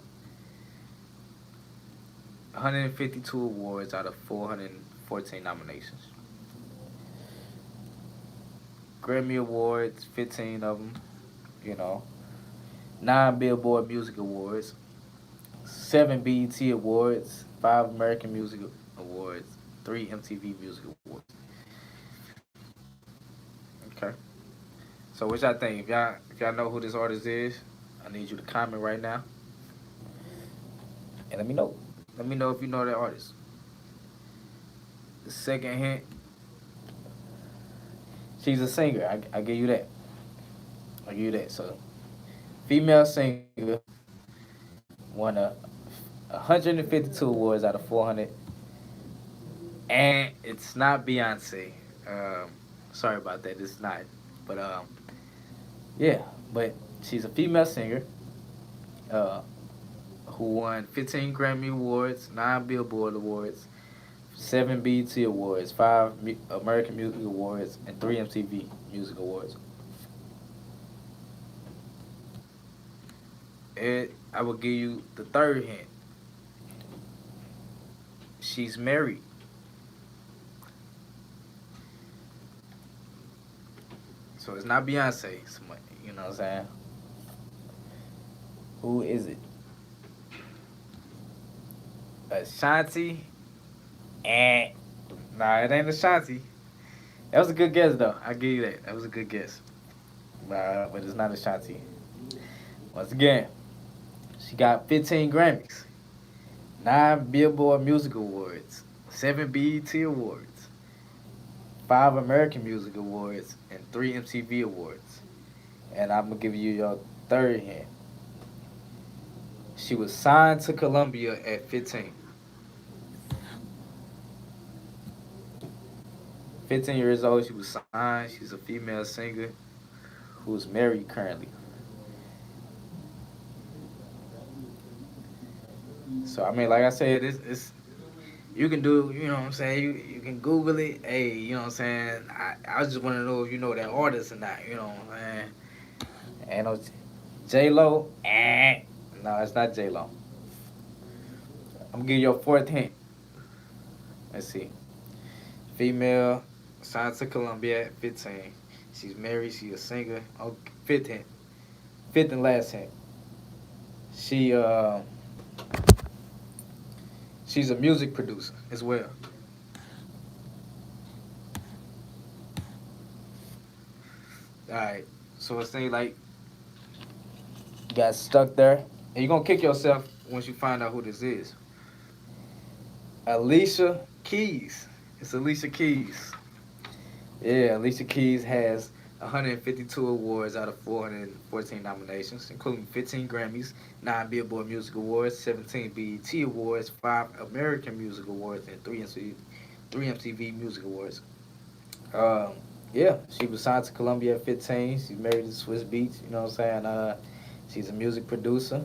152 awards out of 414 nominations. Grammy Awards, 15 of them. You know, 9 Billboard Music Awards, 7 BET Awards, 5 American Music Awards, 3 MTV Music Awards. Okay. So what y'all think? If y'all know who this artist is, I need you to comment right now and let me know. Let me know if you know that artist. The second hint, she's a singer. I give you that. I give you that. So female singer won 152 awards out of 400, and it's not Beyonce. Sorry about that. It's not. But yeah. But she's a female singer uh, who won 15 Grammy Awards, 9 Billboard Awards, 7 BET Awards, 5 American Music Awards, and 3 MTV Music Awards. And I will give you the third hint. She's married. So it's not Beyonce. You know what I'm saying? Who is it? Ashanti? And nah, it ain't Ashanti. That was a good guess though. I give you that. That was a good guess. But it's not Ashanti. Once again, she got 15 Grammys, 9 Billboard Music Awards, 7 BET Awards, 5 American Music Awards, and 3 MTV Awards. And I'm gonna give you your third hint. She was signed to Columbia at 15. 15 years old, she was signed. She's a female singer who's married currently. So I mean, like I said, it's you can do, you know what I'm saying? You can Google it. Hey, you know what I'm saying? I just want to know if you know that artist or not. You know what I'm saying? Ain't no J Lo. No, it's not J Lo. I'm gonna give you a fourth hint. Let's see. Female, signed to Columbia at 15. She's married. She's a singer. Oh, fifth hint. Fifth and last hint. She she's a music producer as well. All right. So it seems like you got stuck there, and you're gonna kick yourself once you find out who this is. Alicia Keys. It's Alicia Keys. Yeah, Alicia Keys has 152 awards out of 414 nominations, including 15 Grammys, 9 Billboard Music Awards, 17 BET Awards, 5 American Music Awards, and 3 MTV Music Awards. Um, yeah, she was signed to Columbia at 15. She's married to Swiss Beats, you know what I'm saying? She's a music producer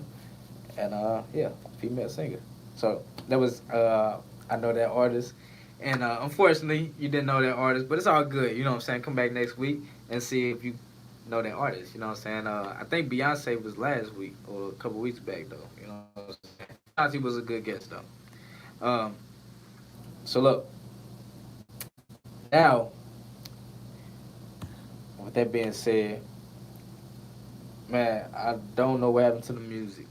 and, yeah, female singer. So that was, I know that artist. And unfortunately, you didn't know that artist, but it's all good. You know what I'm saying? Come back next week and see if you know that artist. You know what I'm saying? I think Beyonce was last week or a couple weeks back, though. You know what I'm saying? Beyonce was a good guest, though. Um, So look, now with that being said, man, I don't know what happened to the music.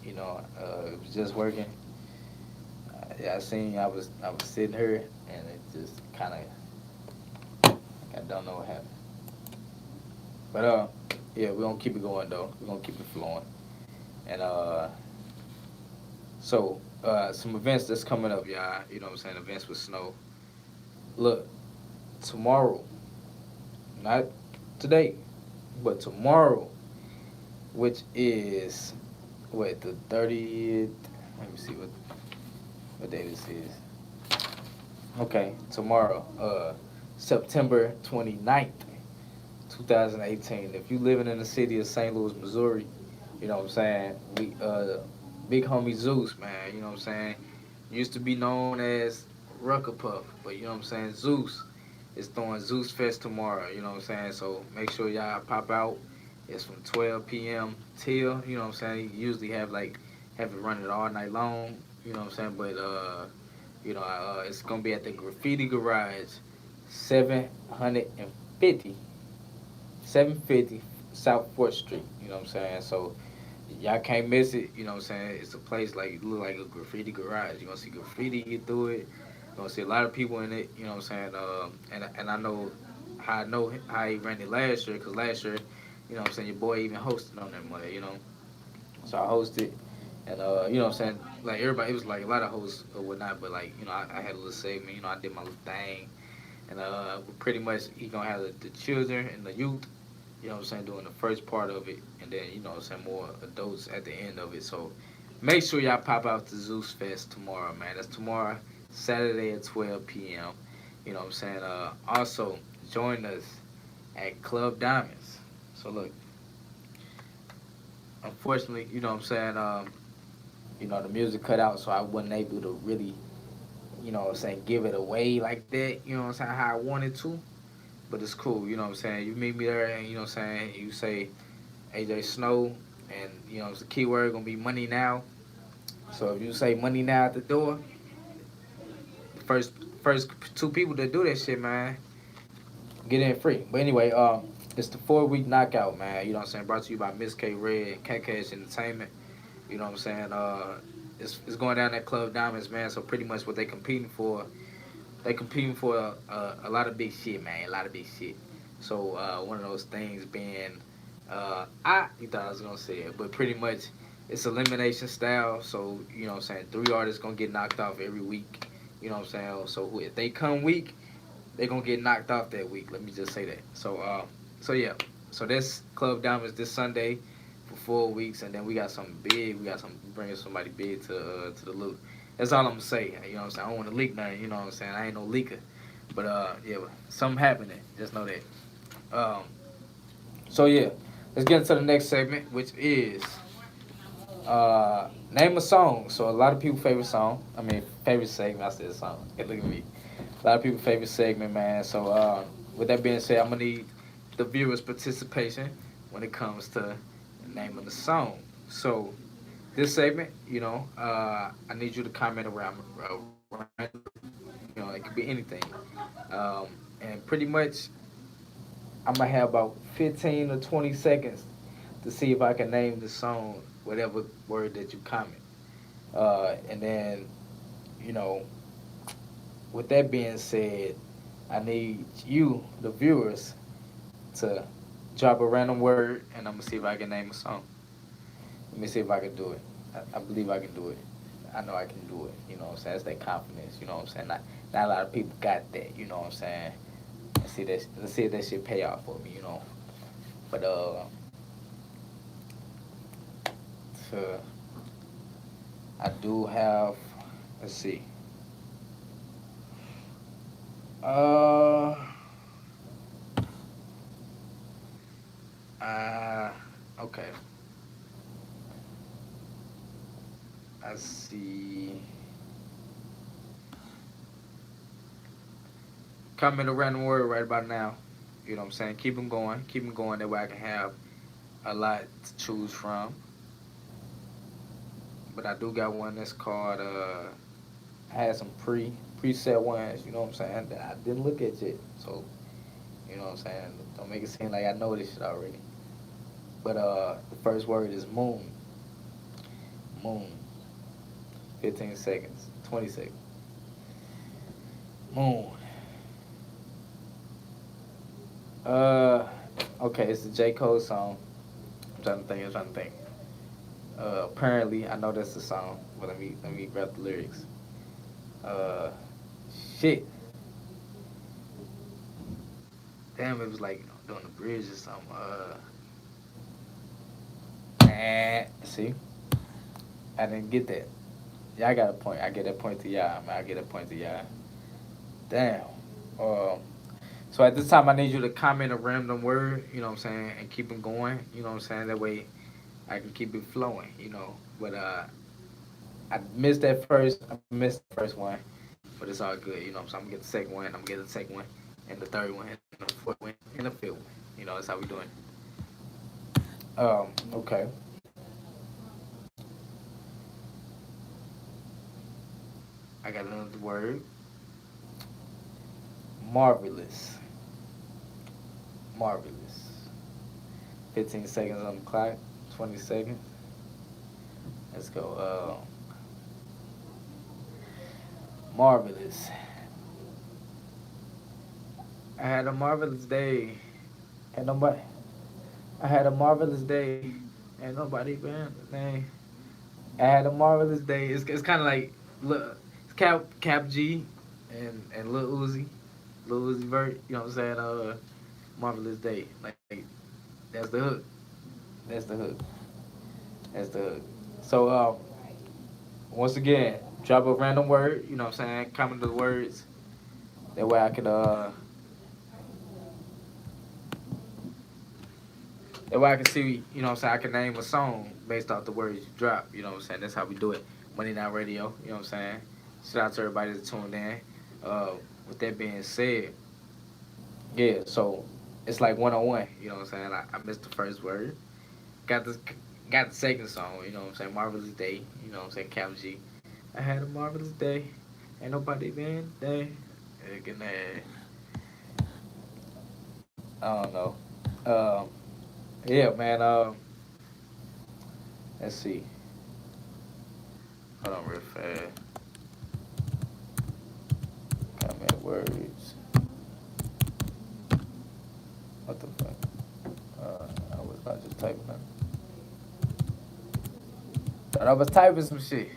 It was just working. Yeah, I was sitting here and it just kind of I don't know what happened. But yeah, we're gonna keep it going though. We're gonna keep it flowing. And so some events that's coming up, y'all. You know what I'm saying? Events with snow. Look, tomorrow, not today, but tomorrow, which is what the 30th. Let me see what day this is. Okay, tomorrow, September 29th, 2018. If you living in the city of St. Louis, Missouri, you know what I'm saying? Big homie Zeus, man, you know what I'm saying? Used to be known as Rucker Puff, but you know what I'm saying? Zeus is throwing Zeus Fest tomorrow, you know what I'm saying? So make sure y'all pop out. It's from 12 p.m. till, you know what I'm saying? You usually have it running all night long, you know what I'm saying? But it's gonna be at the Graffiti Garage, 750 750 South 4th Street. You know what I'm saying? So y'all can't miss it. You know what I'm saying? It's a place like it look like a graffiti garage. You're gonna see graffiti get through it. You're gonna see a lot of people in it. You know what I'm saying? And I know how he ran it last year because last year, you know what I'm saying, your boy even hosted on that money. So I hosted. And you know what I'm saying? Like everybody, it was like a lot of hosts or whatnot, but like, I had a little segment, I did my little thing. And pretty much he gonna have the children and the youth, you know what I'm saying, doing the first part of it, and then, you know what I'm saying, more adults at the end of it. So make sure y'all pop out to Zeus Fest tomorrow, man. That's tomorrow, Saturday at 12 p.m. You know what I'm saying? Also, join us at Club Diamonds. So look, unfortunately, you know what I'm saying, the music cut out, so I wasn't able to really, give it away like that, you know what I'm saying, how I wanted to. But it's cool, you know what I'm saying? You meet me there and, you know what I'm saying, you say AJ Snow, and, it's the keyword gonna be money now. So if you say money now at the door, the first two people that do that shit, man, get in free. But anyway, it's the 4-week knockout, man. You know what I'm saying? Brought to you by Miss K Red and Cat Cash Entertainment. You know what I'm saying? It's going down at Club Diamonds, man. So pretty much what they competing for a lot of big shit, man. A lot of big shit. So one of those things being, you thought I was gonna say it, but pretty much it's elimination style. So you know what I'm saying, 3 artists gonna get knocked off every week. You know what I'm saying. So if they come weak, they gonna get knocked off that week. Let me just say that. So yeah. So that's Club Diamonds this Sunday for 4 weeks, and then we got something big. We got some bringing somebody big to the loop. That's all I'm gonna say. You know what I'm saying? I don't want to leak nothing. You know what I'm saying? I ain't no leaker, but yeah, something happening. Just know that. Um, so yeah, let's get into the next segment, which is name a song. So a lot of people favorite song. I mean favorite segment. I said song. Hey, look at me. A lot of people favorite segment, man. So with that being said, I'm gonna need the viewers' participation when it comes to the name of the song. So this segment, I need you to comment around, it could be anything. And pretty much, I'm gonna have about 15 or 20 seconds to see if I can name the song, whatever word that you comment. And then, you know, with that being said, I need you, the viewers, to drop a random word, and I'm gonna see if I can name a song. Let me see if I can do it. I believe I can do it. I know I can do it. You know what I'm saying? It's that confidence. You know what I'm saying? Not a lot of people got that. You know what I'm saying? Let's see if that shit pay off for me. But so I do have. Let's see. Uh. Uh. Okay. I see. Comment a random word right about now. You know what I'm saying? Keep them going. Keep them going. That way I can have a lot to choose from. But I do got one that's called, I had some pre. preset ones, you know what I'm saying, that I didn't look at yet. So, you know what I'm saying? Don't make it seem like I know this shit already. But the first word is moon. Moon. 15 seconds. 20 seconds. Moon. Uh okay, it's the J. Cole song. I'm trying to think. Apparently I know that's the song, but let me grab the lyrics. Uh shit. Damn, it was like doing the bridge or something. See? I didn't get that. Y'all got a point. I get that point to y'all, man. I get a point to y'all. Damn. Um, so at this time, I need you to comment a random word, you know what I'm saying, and keep it going, you know what I'm saying. That way, I can keep it flowing, you know. But I missed that first. I missed the first one, but it's all good, you know. So I'm gonna get the second one. I'm gonna get the second one, and the third one, and the fourth one, and the fifth one. You know, that's how we doing. Okay. I got another word. Marvelous. Marvelous. 15 seconds on the clock. 20 seconds. Let's go. Marvelous. I had a marvelous day. Ain't nobody. I had a marvelous day. Ain't nobody been. Dang. I had a marvelous day. It's kind of like look, it's Cap G and Lil Uzi, Lil Uzi Vert. You know what I'm saying? Marvelous day. Like that's the hook. That's the hook. That's the hook. So once again, drop a random word. You know what I'm saying? Comment the words. That way I could That way I can see, you know what I'm saying, I can name a song based off the words you drop, you know what I'm saying? That's how we do it. MoneyNow Radio, you know what I'm saying? Shout out to everybody that's tuned in. Uh, with that being said, yeah, so it's like 101, you know what I'm saying? I missed the first word. Got the got the second song, you know what I'm saying? Marvelous Day, you know what I'm saying? Cap G. I had a marvelous day. Ain't nobody been day. Again, I don't know. Um, yeah, man. Let's see. Hold on real fast. Comment words. What the fuck? I was not just typing that. Thought I was typing some shit.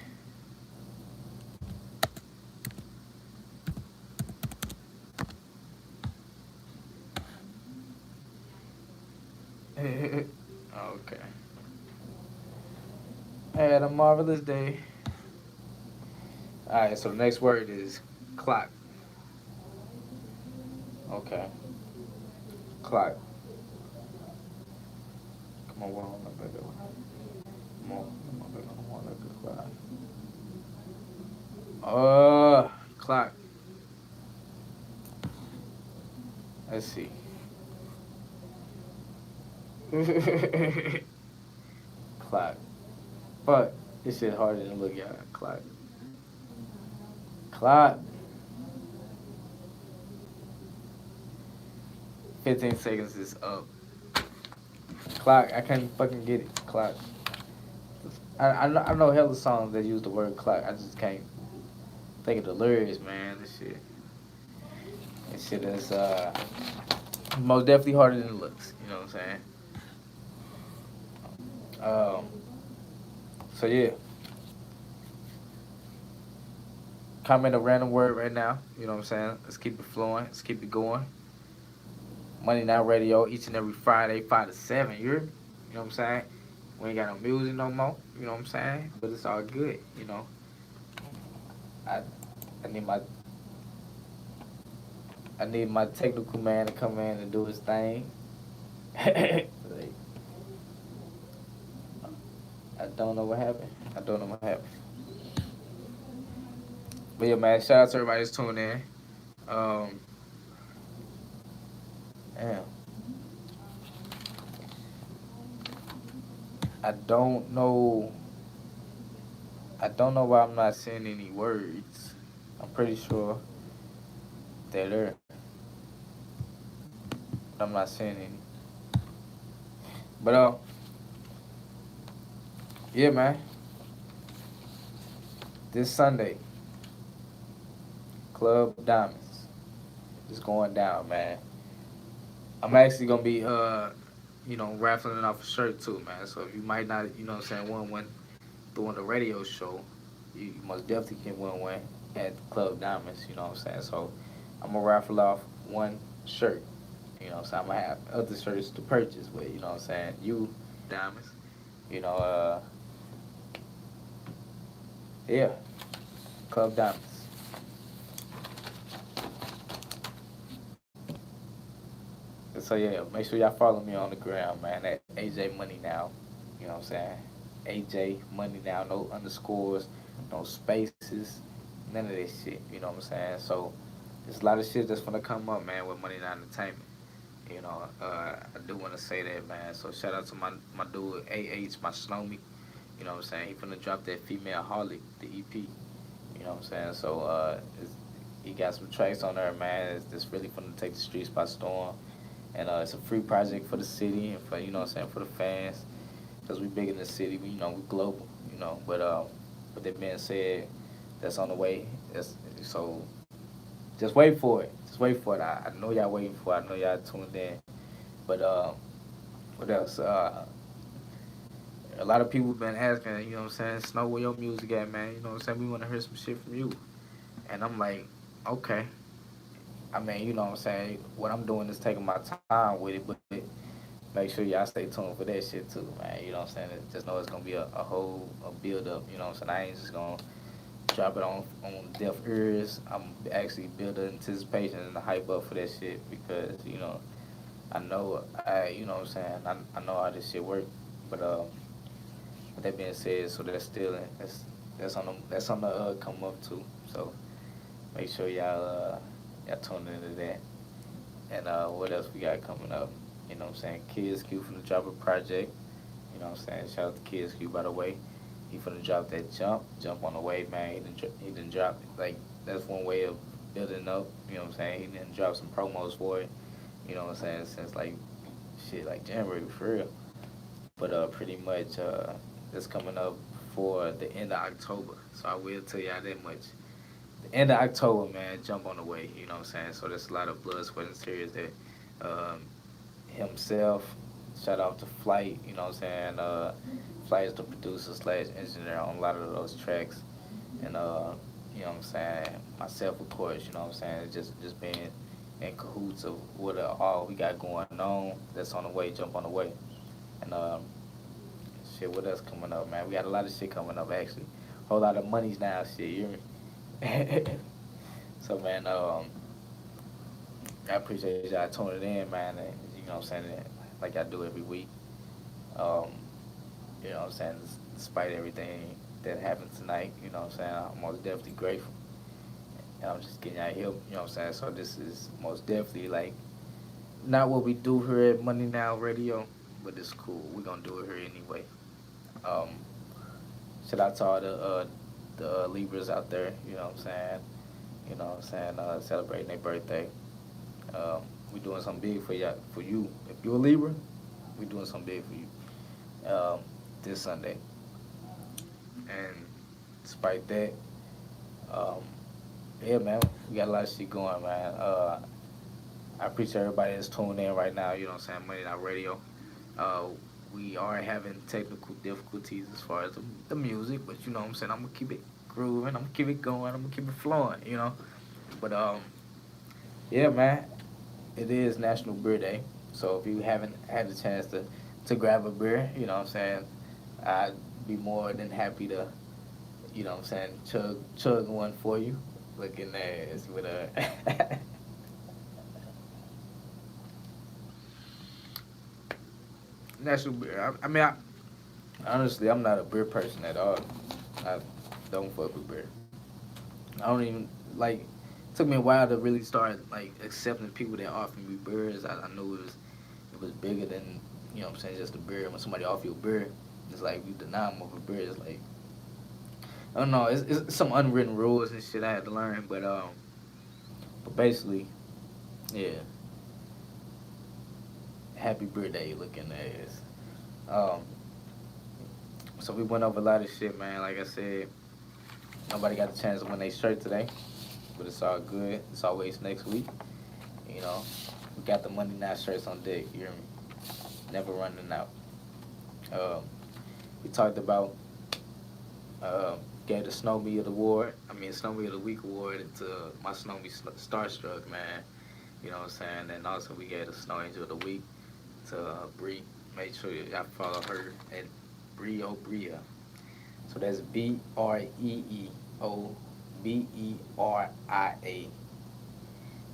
Okay. I had a marvelous day. Alright, so the next word is clock. Okay. Clock. Come on, one on, baby. Come on, baby. Come on, look at clock. Clock. Let's see. Clock. But this shit harder than look at. Clock. Clock. 15 seconds is up. Clock. I can't fucking get it. Clock. I know hella songs that use the word clock. I just can't think of the lyrics, man. This shit is most definitely harder than it looks. You know what I'm saying? So yeah. Comment a random word right now. You know what I'm saying? Let's keep it flowing. Let's keep it going. Money Now Radio each and every Friday, 5 to 7. You know what I'm saying? We ain't got no music no more. You know what I'm saying? But it's all good. You know. I I need my I need my technical man to come in and do his thing. Like, I don't know what happened. I don't know what happened. But yeah, man, shout out to everybody that's tuning in. Um, damn. I don't know. I don't know why I'm not seeing any words. I'm pretty sure they're there, but I'm not seeing any. But yeah, man. This Sunday, Club Diamonds is going down, man. I'm actually gonna be raffling off a shirt too, man. So if you might not, what I'm saying, win one during the radio show, you most definitely can win one at Club Diamonds, you know what I'm saying? So I'm gonna raffle off one shirt. So I'm gonna have other shirts to purchase with, you know what I'm saying? You Diamonds. You know, yeah, Club Diamonds. So yeah, make sure y'all follow me on the ground, man. At AJ Money Now. You know what I'm saying? AJ Money Now. No underscores, no spaces, none of this shit. You know what I'm saying? So there's a lot of shit that's gonna come up, man, with Money Now Entertainment. I do want to say that, man. So shout out to my dude AH, my Snowmy. You know what I'm saying? He finna drop that Female Harley, the EP. You know what I'm saying? So he got some tracks on there, man. It's really finna take the streets by storm. And it's a free project for the city and for, you know what I'm saying, for the fans. Because we big in the city, we global, with that being said, that's on the way. So just wait for it. Just wait for it. I know y'all waiting for it. I know y'all tuned in. But what else? A lot of people been asking, you know what I'm saying, Snow, where your music at, man? You know what I'm saying? We want to hear some shit from you. And I'm like, okay. I mean, you know what I'm saying? What I'm doing is taking my time with it, but make sure y'all stay tuned for that shit too, man. You know what I'm saying? Just know it's gonna be a whole build up, you know what I'm saying? I ain't just gonna drop it on deaf ears. I'm actually building anticipation and the hype up for that shit because, I know you know what I'm saying, I know how this shit work. But with that being said, so that's still that's on the come up too. So make sure y'all tune into that. And what else we got coming up? You know what I'm saying? Kids Q from the drop a project. You know what I'm saying? Shout out to Kids Q, by the way. He finna drop that jump on the way, man. He done drop it. Like, that's one way of building up. You know what I'm saying? He done drop some promos for it. You know what I'm saying? Since like shit, like January for real. But pretty much it's coming up for the end of October. So I will tell y'all that much. The end of October, man, jump on the way. You know what I'm saying? So there's a lot of blood, sweat, and tears that um, himself. Shout out to Flight. You know what I'm saying? Flight is the producer slash engineer on a lot of those tracks, and you know what I'm saying. Myself, of course. You know what I'm saying? Just being in cahoots of what all we got going on. That's on the way. Jump on the way, and shit. What else coming up, man? We got a lot of shit coming up actually. Whole lot of monies now. Shit, you hear me? So man, I appreciate y'all tuning in, man. And, you know what I'm saying? Like I do every week. Um, you know what I'm saying? Despite everything that happened tonight, you know what I'm saying? I'm most definitely grateful. And I'm just getting out here, you know what I'm saying? So this is most definitely like not what we do here at Money Now Radio, but it's cool. We're gonna do it here anyway. Um, Shout out to all the Libras out there, you know what I'm saying? You know what I'm saying? Celebrating their birthday. We doing something big for you. If you're a Libra, we doing something big for you this Sunday. And despite that, um, yeah, man, we got a lot of shit going, man. I appreciate everybody that's tuned in right now. You know what I'm saying? Money Night Radio. Uh, we are having technical difficulties as far as the music, but you know what I'm saying? I'm gonna keep it grooving. I'm gonna keep it going. I'm gonna keep it flowing. But yeah, man, it is National Beer Day. So if you haven't had the chance to grab a beer, you know what I'm saying, I'd be more than happy to, you know what I'm saying, chug one for you. Looking ass with a National Beer. I mean, honestly, I'm not a beer person at all. I don't fuck with beer. I don't even like. It took me a while to really start like accepting people that offer me beers. I knew it was bigger than, you know what I'm saying, just a beer. When somebody offer you a beer, it's like you deny them of a beer. It's like I don't know. It's some unwritten rules and shit I had to learn, but basically, yeah. Happy birthday, looking ass. Um, so we went over a lot of shit, man. Like I said, nobody got a chance to win their shirt today, but it's all good. It's always next week. You know, we got the Monday night shirts on deck. You hear me? Never running out. Um, we talked about gave the Snow Me of the Award. I mean, Snow Me of the Week award to my Snow Me Starstruck, man. You know what I'm saying? And also we gave the Snow Angel of the Week to Bree. Make sure y'all follow her at Brio Bria. So that's BreeOBeria.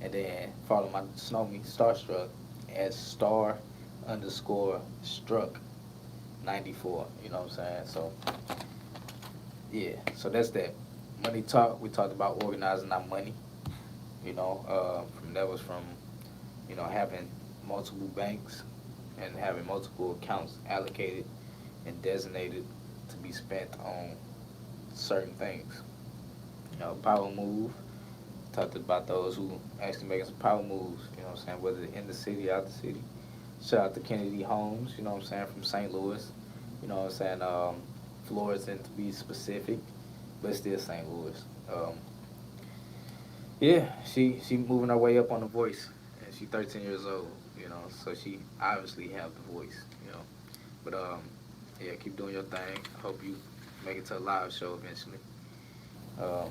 And then follow my Snow Me Starstruck at star_struck 94. You know what I'm saying? So yeah, so that's that. Money talk. We talked about organizing our money. You know, from having multiple banks and having multiple accounts allocated and designated to be spent on certain things. You know, power move. Talked about those who actually making some power moves. You know what I'm saying? Whether in the city, out the city. Shout out to Kennedy Holmes. You know what I'm saying? From St. Louis. You know what I'm saying? Florissant to be specific, but still St. Louis. Yeah, she moving her way up on the voice, and she 13 years old. You know, so she obviously have the voice. You know, but yeah, keep doing your thing. I hope you make it to a live show eventually. Um,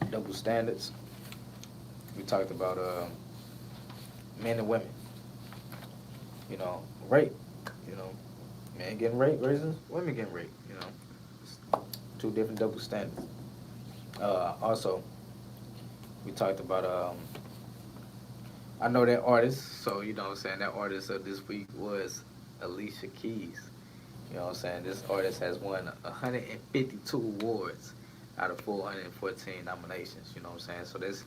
double standards. We talked about men and women. You know, rape. You know, men getting raped versus women getting raped. You know, it's two different double standards. Also, we talked about I know that artist, so you know what I'm saying, that artist of this week was Alicia Keys. You know what I'm saying? This artist has won 152 awards out of 414 nominations. You know what I'm saying? So there's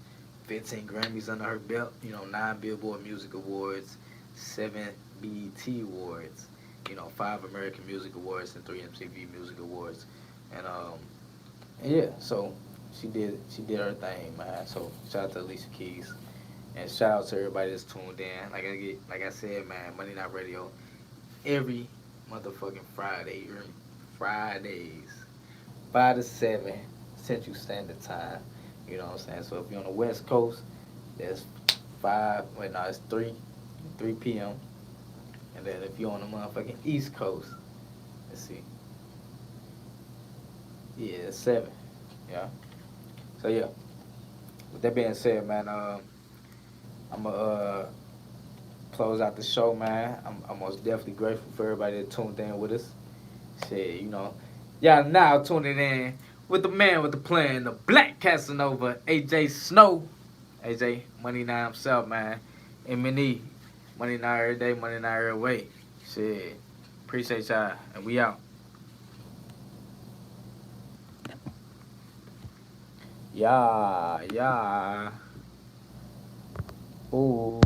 15 Grammys under her belt. You know, 9 Billboard Music Awards, 7 BET Awards. You know, 5 American Music Awards and 3 MTV Music Awards. And yeah, so she did her thing, man. So shout out to Alicia Keys. And shout out to everybody that's tuned in. Like I said, man, MoneyNow Radio every motherfucking Friday. You hear me? Fridays, 5 to 7 Central Standard Time. You know what I'm saying? So if you're on the West Coast, that's 5. Wait, no, it's 3 p.m. And then if you're on the motherfucking East Coast, let's see. Yeah, it's 7. Yeah. So yeah. With that being said, man, I'm gonna close out the show, man. I'm most definitely grateful for everybody that tuned in with us. Shit, you know, y'all now tuning in with the man with the plan, the Black Casanova, AJ Snow, AJ Money Now himself, man. M&E, Money Now every day, Money Now every way. Shit, appreciate y'all, and we out. Yeah, yeah. Ooh.